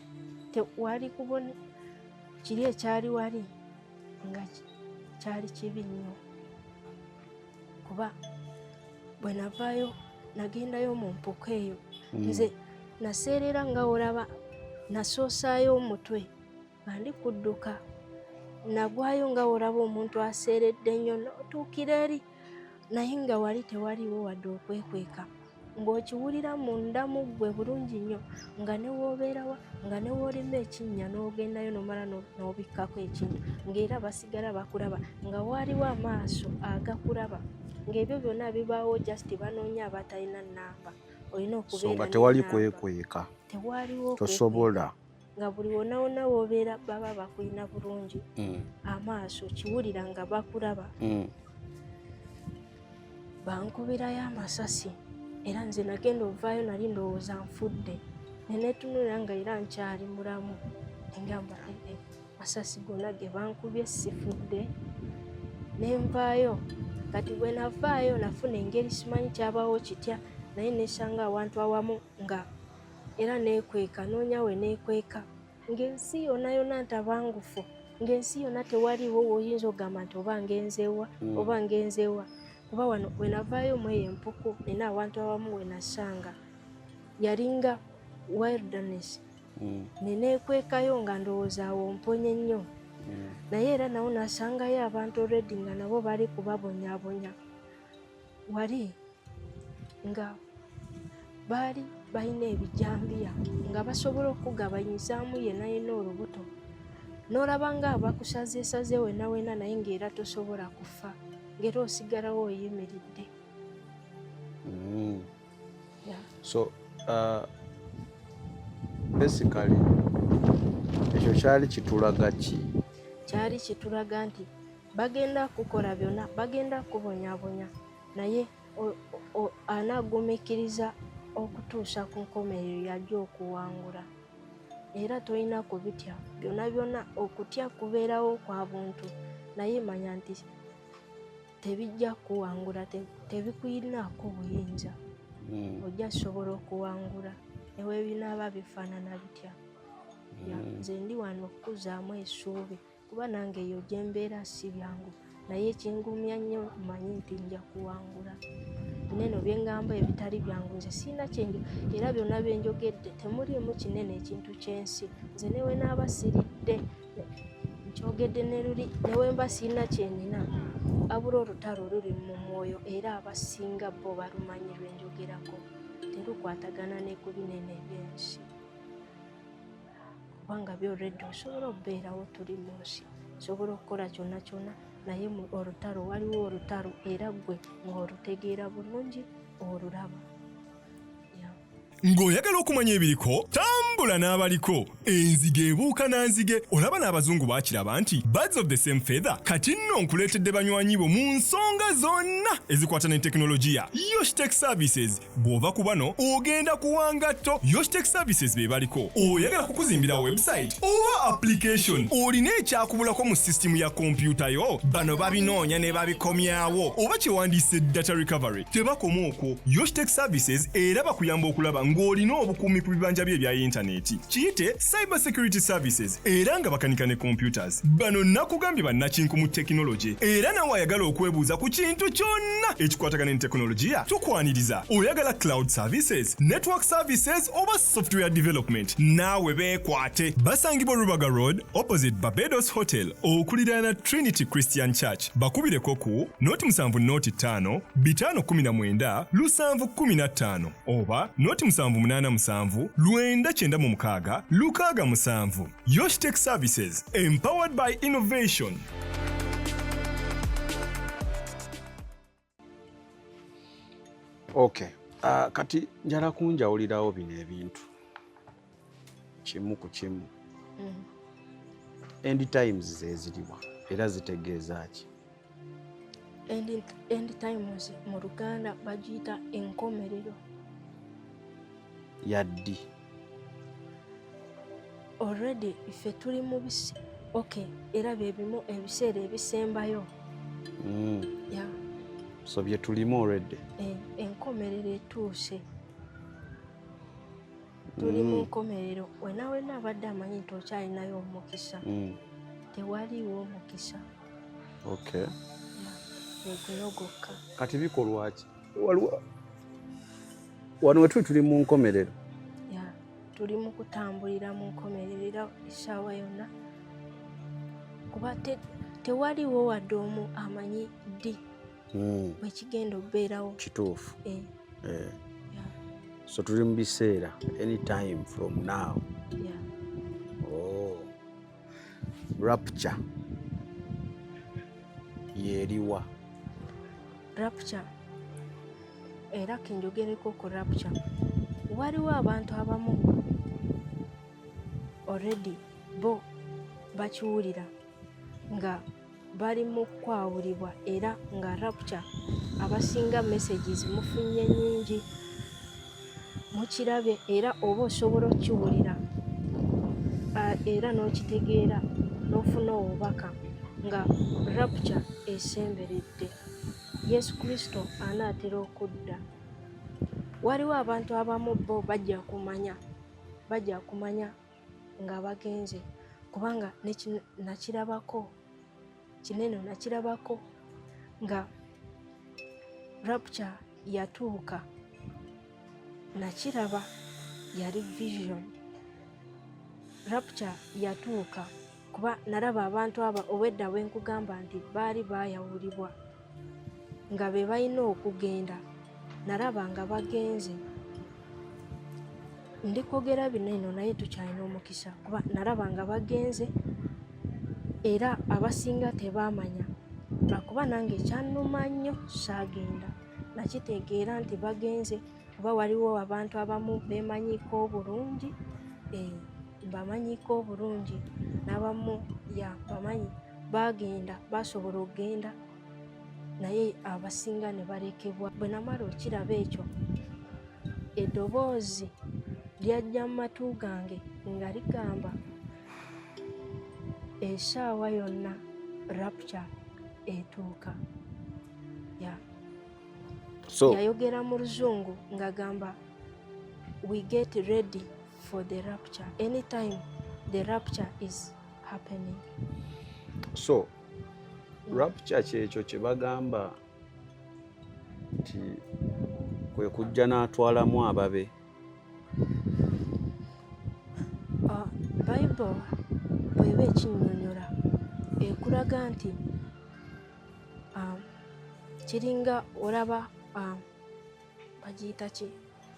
tewaali kubona kiri ekyali wali nga kyali kibi nnyo kuba bwe navaayo nagendayo mu mpuku eyo nze naseerera nga olaba nasoosaayo omutwe nga ndi kudduka nagwayo nga olaba omuntu aseeredde nnyo n'otuukira eri naye nga wali tewaliwo wadde okwekweka ng'okiwulira munda mu ggwe bulungi nnyo nga ne woobeerawa nga ne woolima ekinnya n'ogendayo nomala n'obikkako ekintu ng'era basigala bakulaba nga waaliwo amaaso agakulaba ng'ebyo byonna bibaawo just banoonya abatalina nnamba. Olina okubeera
nga tewali kwekweka,
tewaliwo
tosobola
nga buli wonna wonna woobeera baba bakulina bulungi amaaso kiwulira nga bakulaba. Bankubirayo amasasi era nze nagenda ovaayo nali ndowooza nfudde neneetunulira nga era nkyali mulamu engamba masasi gonna ge bankubye sifudde nenvaayo. Kati bwe navaayo nafuna engeri simanyi kyabaawo kitya naye nesanga awantu awamu nga era neekweka noonya we neekweka ng'ensi yonna yonna ntabangufu ng'ensi yonna tewaliwo woyinza ogamba nti oba ngenzeewa kuba wano bwe navaayo mu eyo empuku nina awantu awamu we nasanga yalinga wilderness neneekwekayo nga ndowooza awo mponye nnyo naye era nawo nasangayo abantu already nga nabo bali kubabonyaabonya wali nga baali balina ebijambiya nga basobola okugabanyizaamu yenna yenna olubuto n'olaba nga abakusazeesaze wenna wenna naye ng'era tosobola kufa ng'era osigalawo oyimiridde.
So basically ekyo kyali kitulaga ki?
Kyali kitulaga nti bagenda kukola byonna, bagenda kubonyaabonya naye anaagumikiriza okutuusa ku nkomerero yajja okuwangula era tolina kubitya byonna byonna. Okutya kubeerawo kwa buntu naye manya nti tebijja kuwangula, tebikuyinaako buyinza ojja sobola okuwangula ewe binaaba bifaanana bitya. Nze ndi wano okukuzaamu essuubi kuba nange eyo gye mbeera si byangu naye ekingumya nnyo mmanyi nti nja kuwangula kinene byengamba ebitali byangu nze sina kyenjo era byonna byenjogedde temuliimu kinene ekintu kyensi nze newe naabasiridde nkyogedde ne luli newe mba sina kyenina abula olutalo luli mu mwoyo era abasinga bo balumanyi lwenjogerako terukwatagana ne ku binene ebyensi kubanga byoredde osobola okubeerawo tuli mu nsi osobola okukola kyonna kyonna naye mu olutalo waliwo olutalo era gwe ng'olutegeera bulungi olulaba.
Ng'oyagala okumanya ebiriko tambula n'abaliko enzige ebuuka na nzige olaba n'abazungu baakiraba nti birds of the same feather kati nno nkuleetedde banywanyi bo mu nsonga zonna ezikwata ne tekinologiya Yoshitech Services bw'ova ku bano ogenda kuwangatto Yoshitech Services be baliko oyagala kukuzimbira website oba application olina ekyakubulako mu sisitimu ya kompyuta yo bano babinoonya ne babikomyawo oba kyewandiise data recovery tebakoma okwo Yoshitech Services era bakuyamba okulaba ng'olina obukuumi ku bibanja bye ebya intaneti kiyite cyber security services era nga bakanika ne computers bano nakugambye bannakinku mu tekinologi era nawe ayagala okwebuuza ku kintu kyonna ekikwatagana ne tekinologiya tukwaniriza oyagala cloud services network services oba software development naawe beekwate basangibwa Rubaga Road opposite Barbados Hotel okuliraana Trinity Christian Church bakubireko ku noti 7 noti 5 519 715 oba noti 787 996 667 Yoshitech Services empowered by innovation.
Okay. Kati njala kunjawulirawo bino ebintu kimu ku kimu. End times zeziriwa era zitegeeza ki?
End times mu Luganda bagiyita enkomerero.
Yaddi.
Already ife tuli mu bisi. Okay, era bebimu ebiseera ebisembayo. Yeah.
So bye tulimu already.
Enkomerero etuuse. Tuli mu nkomerero wena abadde amanyi nti okyalinayo omukisa. Tewaliwo omukisa.
Okay.
Eguyogokka.
Kati bikolwa ki? Wano we tuli mu nkomerero.
Tuli mu kutambulira mu nkomerero essaawa yonna kuba tewaliwo wadde omu amanyi ddi bwekigenda okubeerawo
kituufu. So tuli mu biseera anytime from now. Rapture yeriwa?
Rapture era kenjogereko ku rapture waliwo abantu abamu already bo bakiwulira nga bali mu kwawulibwa era nga rapture abasinga messages mufunye nnyingi mukirabye era oba osobola okukiwulira era n'okitegeera n'ofuna obubaka nga rapture esemberedde Yesu Kristo anaatera okudda. Waliwo abantu abamu bo bajja kumanya nga bagenze kubanga nakirabako nga rapture yatuuka nakiraba yali vision. Rapture yatuuka kuba naraba abantu aba obwedda bwenkugamba nti baali baayawulibwa nga be balina okugenda naraba nga bagenze. Ndikwogera bino eno naye tukyalina omukisa kuba naraba nga bagenze era abasinga tebaamanya lwakuba nange kyannuma nnyo saagenda nakitegeera nti bagenze kuba waliwo abantu abamu beemanyiiko obulungi bamanyiiko obulungi n'abamu bamanyi baagenda basobola okugenda naye abasinga ne balekebwa. Bwe namala okiraba ekyo eddoboozi lyajja mu matu gange nga ligamba essaawa yonna rapture etuuka. Yayogera mu Luzungu ng'agamba we get ready for the rapture anytime the rapture is happening.
So rapture kyekyo kye bagamba nti kwe kujja n'atwalamu ababe.
Bible bw'eba ekinnyonnyola ekulaga nti kiringa olaba bagiyita ki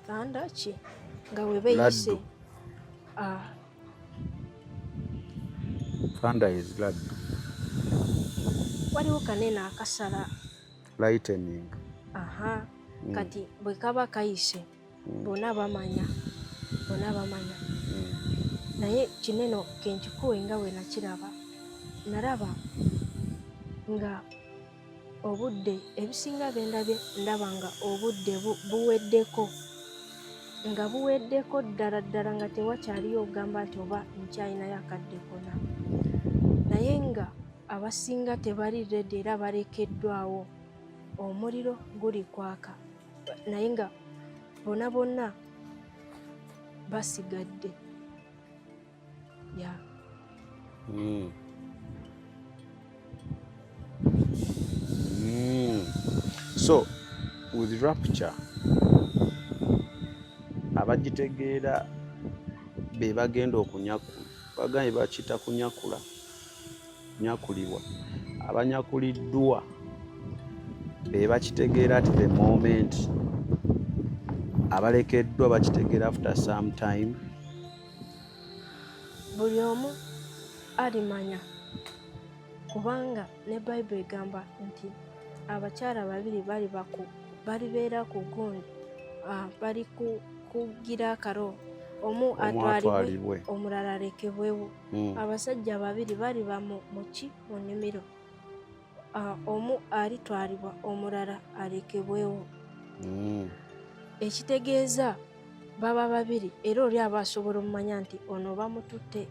thanda ki nga we beeyise
Thunder is laddu.
waliwo kanene akasala
Lightning.
kati bwe kaba kayise bonna bamanya naye kineno kenkikuwe nga we nakiraba nalaba nga obudde ebisinga bendabye ndaba nga obudde buweddeko ddala nga tewakyaliyo ogamba nti oba nkyalinayo akadde kona naye nga abasinga tebali reddi era balekeddwawo omuliro guli kwaka naye nga bonna basigadde
So with rapture abagitegeera be bagenda bagambye bakita kunyakulibwa abanyakuliddwa be bakitegeera ati the moment abalekeddwa bakitegeera after some time.
Buli omu alimanya kubanga ne Bible egamba nti abakyala babiri balibeera ku gundi bali kugira akaro omu atwalibwe omulala alekebwewo. Abasajja babiri baliba mu nnimiro omu alitwalibwa omulala alekebwewo. Ekitegeeza baba babiri era oli aba asobola omumanya nti ono bamututte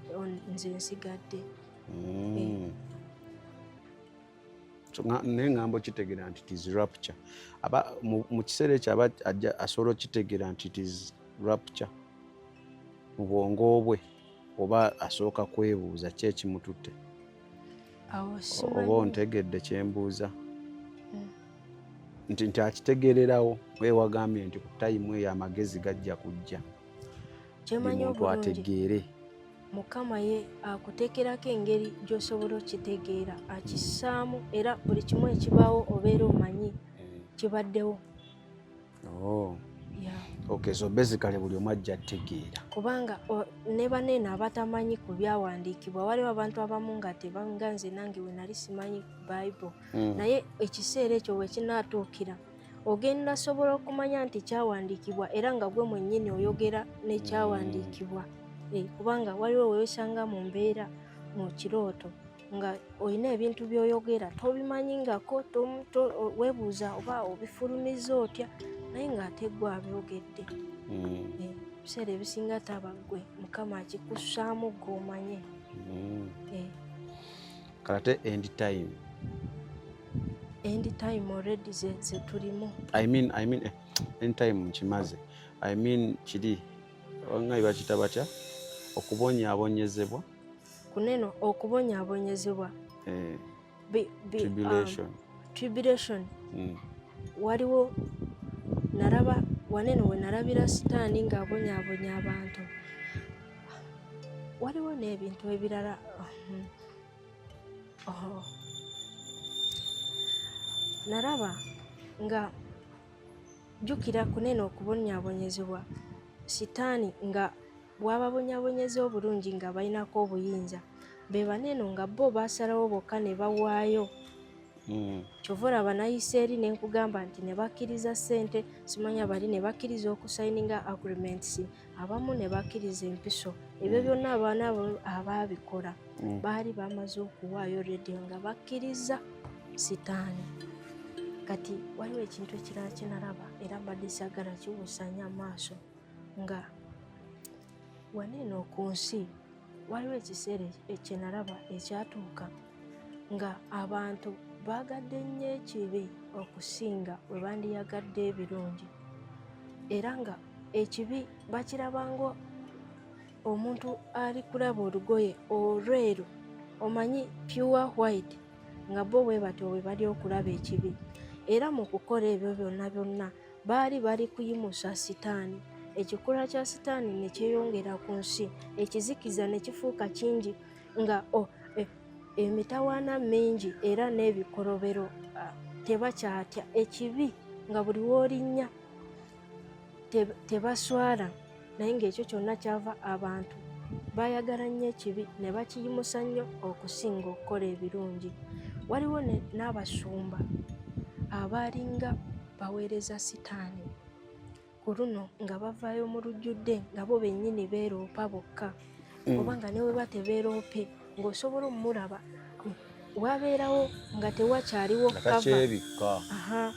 nze nsigadde.
Neŋŋambo kitegeera nti it is rapture. Mu kiseera ekyo aba asobola okitegeera nti it is rapture mu bwongo bwe oba asooka kwebuuza ki ekimututte. Oba ontegedde kyembuuza nti akitegeererawo wewagambye nti ku tayimu eyo amagezi gajja kujja omuntu ategeere.
Mukama ye akuteekerako engeri gy'osobola okitegeera akissaamu era buli kimu ekibaawo obeera omanyi kibaddewo.
Okay, so basically buli omu ajja ategeera
kubanga ne banene abatamanyi ku byawandiikibwa waliwo abantu abamu nga tebanga nze nange we nali simanyi Bible naye ekiseera ekyo we kinaatuukira ogenda sobola okumanya nti kyawandiikibwa era nga gwe mwennyini oyogera n'ekyawandiikibwa. Kubanga waliwo weesanga mu mbeera mu kirooto nga olina ebintu by'oyogera tobimanyingako weebuuza oba obifulumiza otya naye ng'ate gwe abyogedde. Ebiseera ebisinga taba ggwe Mukama akikussaamu gw'omanye.
Kate end time
already ze tulimu.
I mean end time nkimaze. Kiri wangayi bakita batya okubonyaabonyezebwa
kuneno okubonyaabonyezebwa tribulation. Waliwo naraba waneno we narabira Sitaani ng'abonyaabonya abantu. Waliwo n'ebintu ebirala naraba nga jjukira kuneno okubonyaabonyezebwa Sitaani nga bw'ababonyaabonyeza obulungi nga balinako obuyinza be baneno nga bo baasalawo bokka ne bawaayo. Kyova olaba nayise eri ne nkugamba nti ne bakkiriza ssente simanya bali ne bakkiriza okusayininga agreements abamu ne bakkiriza empiso. Ebyo byonna abaana abaabikola baali bamaze okuwaayo rediyo nga bakkiriza Sitaani. Kati waliwo ekintu ekirala kye nalaba era mbadde saagala kiwusanya amaaso nga waneeno ku nsi waliwo ekiseera kye nalaba ekyatuuka nga abantu baagadde nnyo ekibi okusinga bwe bandiyagadde ebirungi era nga ekibi bakirabanga omuntu ali kulaba olugoye olweru omanyi pure white nga bo bwe batyo bwe bali okulaba ekibi era mu kukola ebyo byonna baali bali kuyimusa sitaani. Ekikula kya sitaani ne kyeyongera ku nsi, ekizikiza ne kifuuka kingi nga emitawaana mingi era n'ebikolobero tebakyatya ekibi nga buli w'olinnya tebaswala. Naye ng'ekyo kyonna kyava abantu baayagala nnyo ekibi ne bakiyimusa nnyo okusinga okukola ebirungi. Waliwo n'abasumba abaalinga baweereza sitaani ku luno nga bavaayo mu lujjudde nga bo bennyini beeroopa bokka, kubanga ne bwe batebeeroope ng'osobola omulaba wabeerawo nga tewakyaliwo kava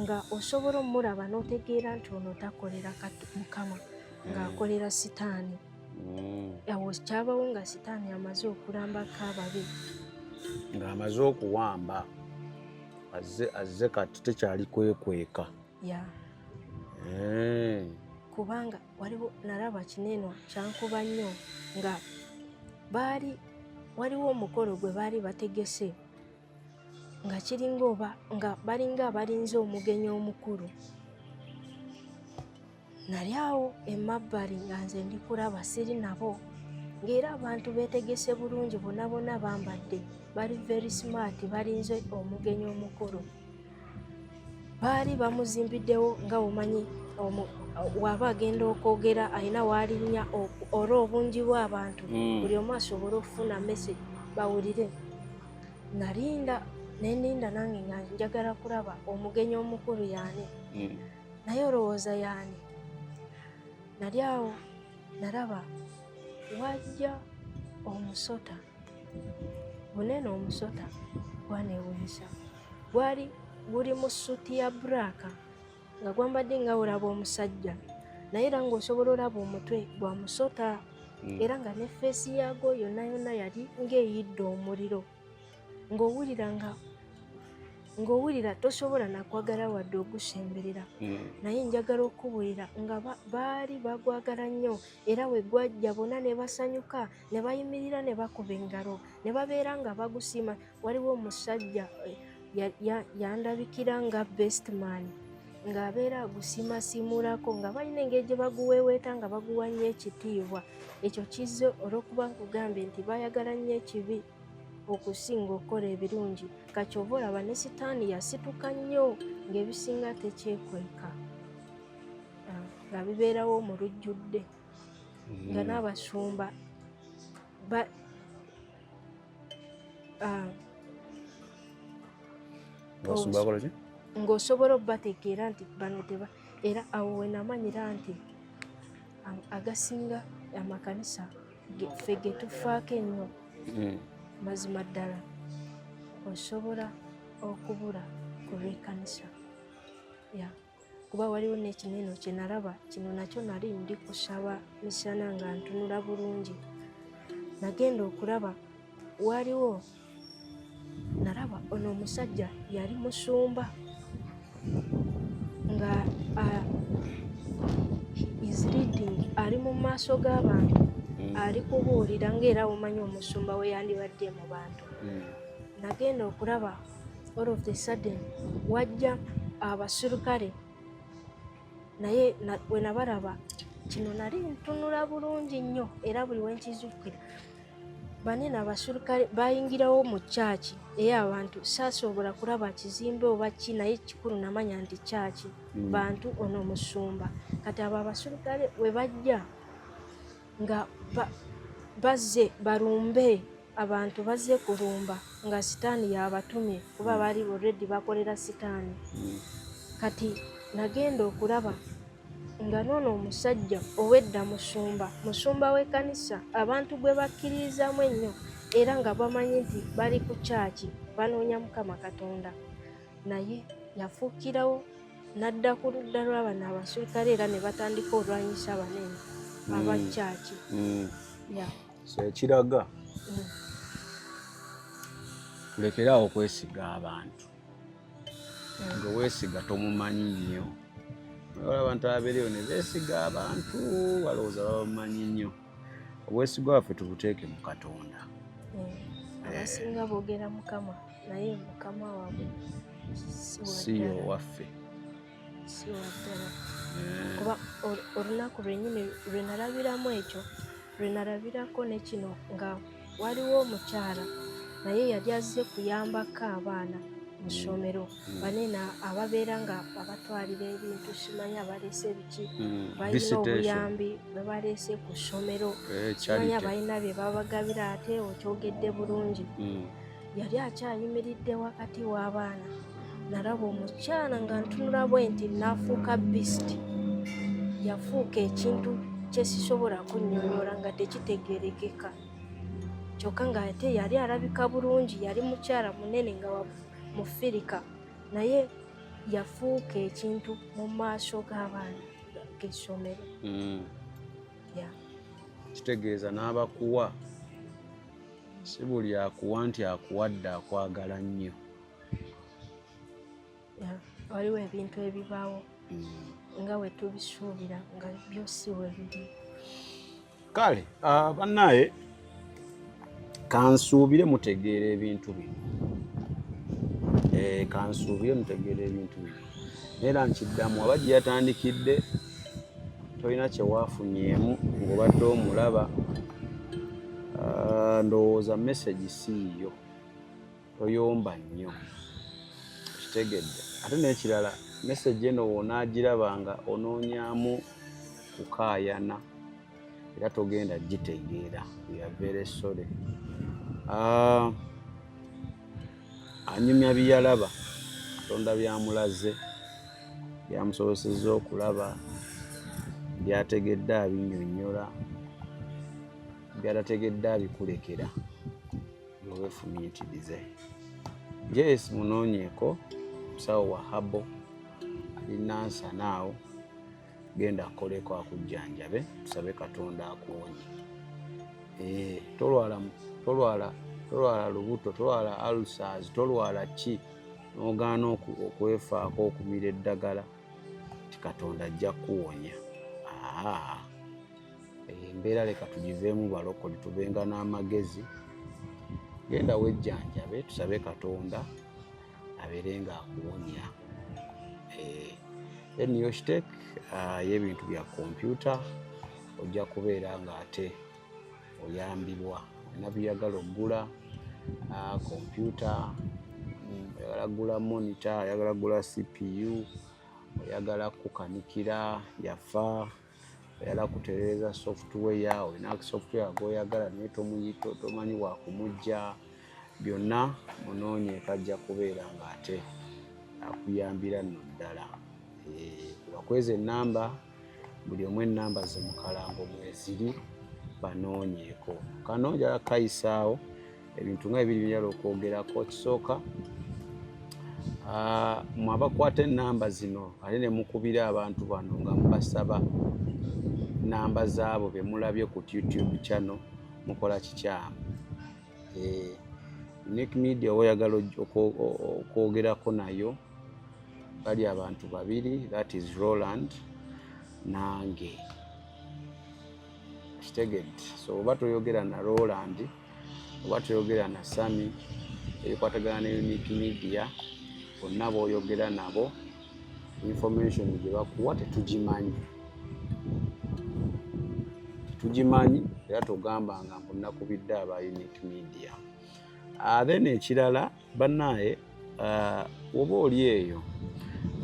nga osobola omulaba n'otegeera nti ono takolera Mukama ng'akolera sitaani. Awo kyabawo nga sitaani amaze okulambako ababi,
ng'amaze okuwamba azze kati tekyali kwekweka.
Kubanga waliwo nalaba kinenwa kyankuba nnyo nga waliwo omukolo gwe baali bategese nga kiringa oba nga balinga abalinze omugenyi omukulu. Nali awo emabbali nga nze ndi kulaba siri nabo, ng'era abantu beetegese bulungi, bonna bonna bambadde bali very smart, balinze omugenyi omukulu. Baali bamuzimbiddewo nga omanyi waba agenda okwogera alina waalinnya olwo obungi bw'abantu buli omu asobole okufuna message bawulire. Neninda nange nga njagala kulaba omugenyi omukulu yaani, naye olowooza yaani. Nali awo nalaba wajja omusota bunene, omusota gwaneewunyisa, gwali guli mu ssuuti ya bbulaaka nga gwambadde nga olaba omusajja, naye era ng'osobola olaba omutwe gwa musota, era nga ne feesi yaagwo yonna yonna yali ng'eyidde omuliro, ng'owulira tosobola nakwagala wadde ogusemberera. Naye njagala okubuulira nga baali bagwagala nnyo, era we gwajja bonna ne basanyuka, ne bayimirira ne bakuba engalo, ne babeera nga bagusiima. Waliwo omusajja yandabikira nga best man ng'abeera agusiimasiimulako, nga balina engeri gye baguweeweeta nga baguwa nnyo ekitiibwa. Ekyo kizze olw'okuba nkugambye nti baayagala nnyo ekibi okusinga okukola ebirungi. Kakyova olaba ne sitaani yasituka nnyo ng'ebisinga tekyekweka, nga bibeerawo mu lujjudde, nga n'abasumba ng'osobola obbategeera nti bano era awo we namanyira nti agasinga amakanisa ffe ge tufaako ennyo, mazima ddala osobola okubula ku lw'ekkanisa. Kuba waliwo n'ekineno kye nalaba, kino nakyo nali ndi kusaba misana nga ntunula bulungi. Nagenda okulaba waliwo, nalaba ono omusajja yali musumba nga is leading, ali mu maaso g'abantu ali kubuulira, ng'era omanyi omusumba we yandibadde mu bantu. Nagenda okulaba all of the sudden wajja abaserukale, naye we nabalaba kino nali ntunula bulungi nnyo, era buli wenkizukira banene abaserukale bayingirawo mu kyaki ey'abantu. Saasobola kulaba kizimbe oba ki, naye kikulu namanya nti kyaki bantu, ono omusumba. Kati abo abaserukale we bajja nga bazze balumbe abantu, bazze kulumba nga sitaani yabatumye, kuba baali already bakolera sitaani. Kati nagenda okulaba nga noono omusajja owedda musumba w'ekkanisa, abantu gwe bakkiririzaamu ennyo, era nga bamanyi nti bali ku kyaki banoonya Mukama Katonda, naye yafuukirawo n'adda ku ludda lw'abano abaserukale, era ne batandika olwanyisa abanene aba kyaki.
So ekiraga tulekeraawo okwesiga abantu, nga weesiga tomumanyi nnyo. Abantu abeereyo ne beesiga abantu balowooza babamanyi nnyo. Obwesigwa waffe tubuteeke mu Katonda.
Abasinga boogera Mukama, naye Mukama waabwe
si yo waffe.
si waddala kuba olunaku lwennyini lwe nalabiramu ekyo lwe nalabirako ne kino nga waliwo omukyala naye yali azze kuyambako abaana mu ssomero banene ababeera nga abatwalira ebintu simanya baleese biki balina obuyambi bwe baleese ku ssomero simanya balina bye babagabira ate okyogedde bulungi yali akyayimiridde wakati w'abaana nalaba omukyala nga ntunula bwe nti naafuuka bisiti yafuuka ekintu kyesisobola kunnyonnyola nga tekitegeerekeka kyokka nga ate yali alabika bulungi yali mukyala munene nga mufirika naye yafuuka ekintu mu maaso g'abaana g'essomero
kitegeeza n'abakuwa si buli akuwa nti akuwadde akwagala nnyo
waliwo ebintu ebibaawo nga we tubisuubira nga byo si we biri
kale bannaye kansuubire mutegeera ebintu bino kansuubire mutegeera ebintu bino era nkiddamu aba gye yatandikidde tolina kyewaafunyeemu ng'obadde omulaba ndowooza mesagi siiyo toyomba nnyo kitegedde ate n'ekirala mesagi eno wonaagiraba nga onoonyaamu kukaayana era togenda gitegeera yaveera essole anyumya byeyalaba katonda byamulaze byamusobosezza okulaba byategedde abinnyonnyola byatategedde abikulekera lweweefumiitirize jes munoonyeeko musawo wa habo alina nsanaawo genda akoleko akujjanjabe tusabe katonda akuwonye tolwala lubuto tolwala ulcers tolwala ki n'ogaana okwefaako okumira eddagala ti katonda ajja kuwonya embeera leka tugiveemu balokole tubenga n'amagezi genda wejjanjabe tusabe katonda abeere nga akuwonya eniyostek y'ebintu bya kompyuta ojja kubeera nga ate oyambibwa olina byeyagala okugula kompyuta oyagala kugula monita oyagala kugula CPU oyagala kukanikira yafa oyagala kutereeza software olina software goyagala naye tomanyi wakumujja byonna munoonyeeko ajja kubeera nga ate akuyambira nno ddala bakweza ennamba buli omu ennamba ze mu kalango mweziri banoonyeeko kano njala kayisaawo ebintu nga ebiri byala okwogerako kisooka mwabakwata ennamba zino ate ne mukubira abantu bano nga mubasaba namba zaabo bemulabye ku YouTube channel mukola kikyamu Unique Media oyagala okwogerako nayo bali abantu babiri, that is Roland nange kitegedde. So oba toyogera na Roland oba toyogera na Sami ebikwatagana ne Unique Media bonna boyogera nabo information gye bakuwa tetugimanyi era tugamba nga mbunakubidde aba Unique Media. Then ekirala bannaye oba oli eyo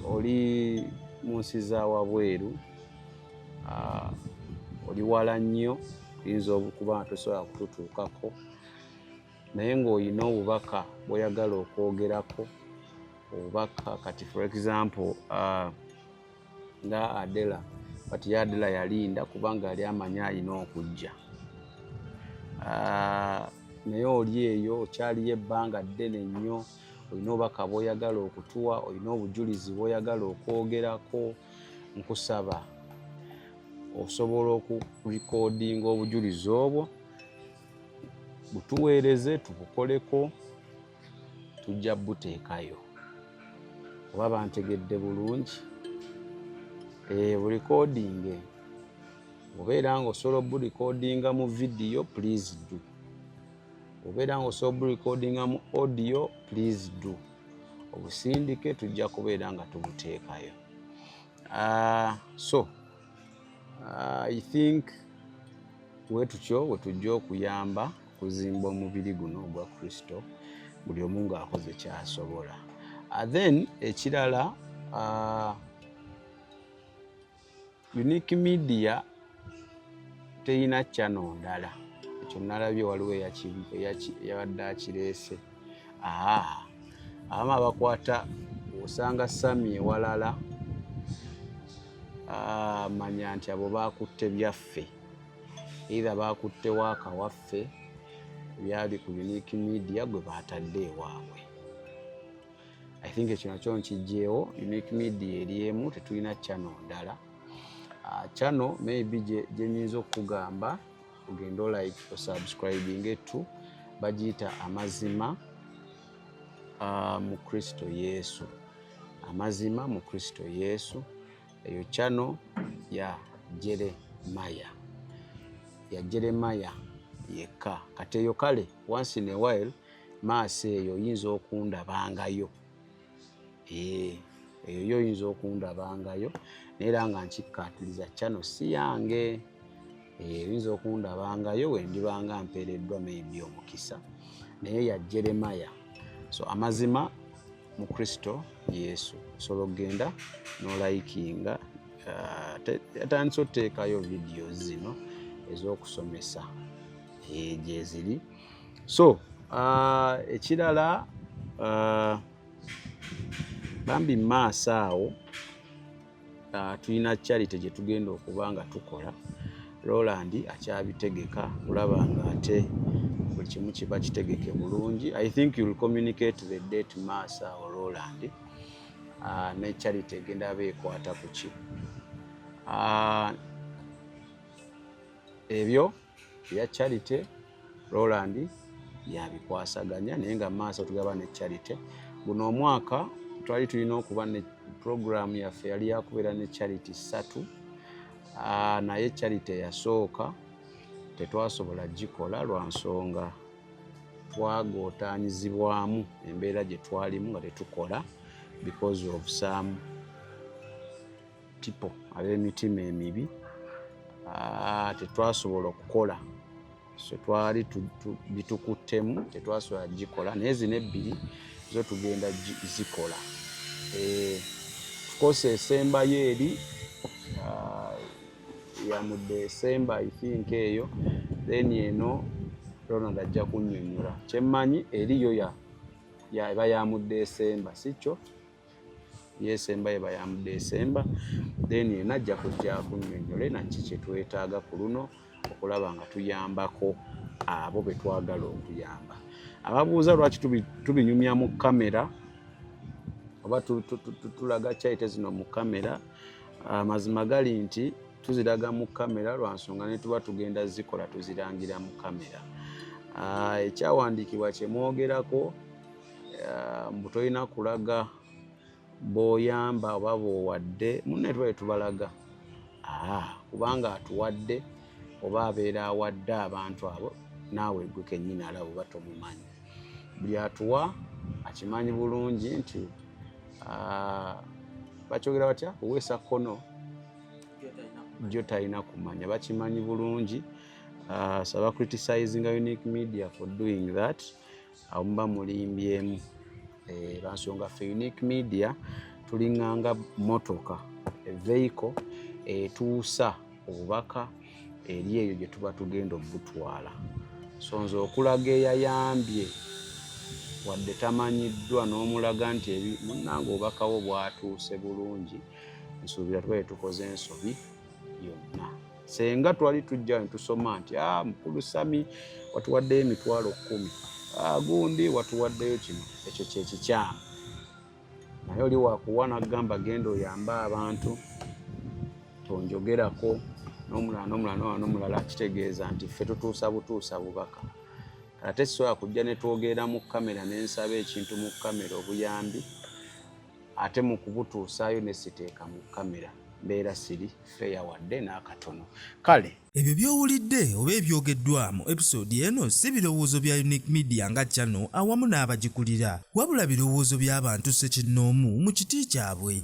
oli mu nsi za wabweru oli wala nnyo oyinza okuba nga tosobola kututuukako naye ng'olina obubaka bw'oyagala okwogerako obubaka kati for example nga Adela kati Adela yalinda kubanga yali amanya alina okujja naye oli eyo okyaliyo ebbanga ddene nnyo olina obubaka bw'oyagala okutuwa olina obujulizi bw'oyagala okwogerako nkusaba osobola okulikodinga obujulizi obwo butuweereze tubukoleko tujja buteekayo oba bantegedde bulungi bulikodinge obeera nga osobola obulikodinga mu vidiyo please do obeera nga osobola obulikodinga mu audio please do obusindike tujja kubeera nga tubuteekayo So I think wetutyo wetujja okuyamba kuzimba omubiri guno ogwa Kristo buli omu ng'akoze kyasobola. Then ekirala Unique Media teyina channel ndala. Ekyo nalabye waliwo eyabadde akireese. Abamu abakwata osanga Sami ewalala manya nti abo bakutte byaffe. Either bakutte waaka waffe byali ku Unique Media gwe baatadde ewaabwe. I think ekyo nakyo nkijjeewo. Unique Media eri emu, tetulina channel ndala. Channel maybe gye nyinza okugamba ogenda like subscribing etu bagiyita Amazima mu Kristo Yesu. Amazima mu Kristo Yesu. Eyo channel ya Jeremiah yekka. Kati eyo kale once in a while maaso eyo oyinza okundabangayo. Eyo oyinza okundabangayo era nga nkikkaatiriza channel si yange. Oyinza okundabangayo wendibanga mpeereddwa maybe omukisa naye ya Jeremiah. So Amazima mu Kristo Yesu. Osobola okugenda n'olikinga atandise oteekayo videos zino ez'okusomesa gye ziri. So ekirala bambi maaso awo tulina charity gye tugenda okuba nga tukola. Roland akyabitegeka kulaba nga ate buli kimu kiba kitegeke bulungi. I think you will communicate the date maaso awo Roland. Ne charity egenda beekwata ku ki. Ebyo ya charity Roland yabikwasaganya naye nga maaso tugaba ne charity. Guno omwaka twali tulina okuba ne program yaffe yali yakubeera ne charity 3. Naye charity yasooka tetwasobola gikola lwa nsonga twagootaanyizibwamu embeera gye twalimu nga tetukola because of some people ab'emitima emibi. Tetwasobola okukola. So twali bitukuttemu tetwasobola gikola naye zino ebbiri zo tugenda zikola. Tukose esembayo eri ya mu December I think eyo. Then eno Ronald ajja kunnyonnyola. Kyemmanyi eriyo eba ya mu December sikyo? Yesemba eba ya mu December. Then eno ajja kujja kunnyonnyola nakiki kye twetaaga ku luno okulaba nga tuyambako abo be twagala okuyamba. Ababuuza lwaki tubinyumya mu kamera oba tulaga charity zino mu kamera. Mazima gali nti tuziraga mu kamera lwa nsonga ne tuba tugenda zikola tuzirangira mu kamera. Ekyawandiikibwa kye mwogerako mbu tolina kulaga b'oyamba oba b'owadde munne twali tubalaga. Kubanga atuwadde oba abeera awadde abantu abo naawe gwe kennyini alaba oba tomumanyi. Buli atuwa akimanyi bulungi nti bakyogera batya oweesa kkono jjo talina kumanya. Bakimanyi bulungi. So criticizing Unique Media for doing that. Awo muba mulimbyemu. Lwansonga ffe Unique Media tulinganga motoka a vehicle etuusa obubaka eri eyo gye tuba tugenda obutwala. So nze okulaga eyayambye wadde tamanyiddwa n'omulaga nti munnange obubakawo bwatuuse bulungi nsuubira tubaye tukoze ensobi yonna. Senga twali tujja ne tusoma nti mukulu Sami watuwaddeyo emitwalo 10. Gundi watuwaddeyo kino. Ekyo kye kikyamu. Naye oli wakuwa n'agamba genda oyambe abantu tonjogerako n'omulala kitegeeza nti ffe tutuusa butuusa bubaka. Ate sisobola kujja ne twogera mu kamera ne nsaba ekintu mu kamera obuyambi ate mu kubutuusaayo ne siteeka mu kamera. Mbeera siri feya wadde n'akatono. Kale
ebyo by'owulidde oba ebyogeddwa mu episode eno si birowoozo bya Unique Media nga channel awamu n'abagikulira wabula birowoozo by'abantu ssekinnoomu mu kiti kyabwe.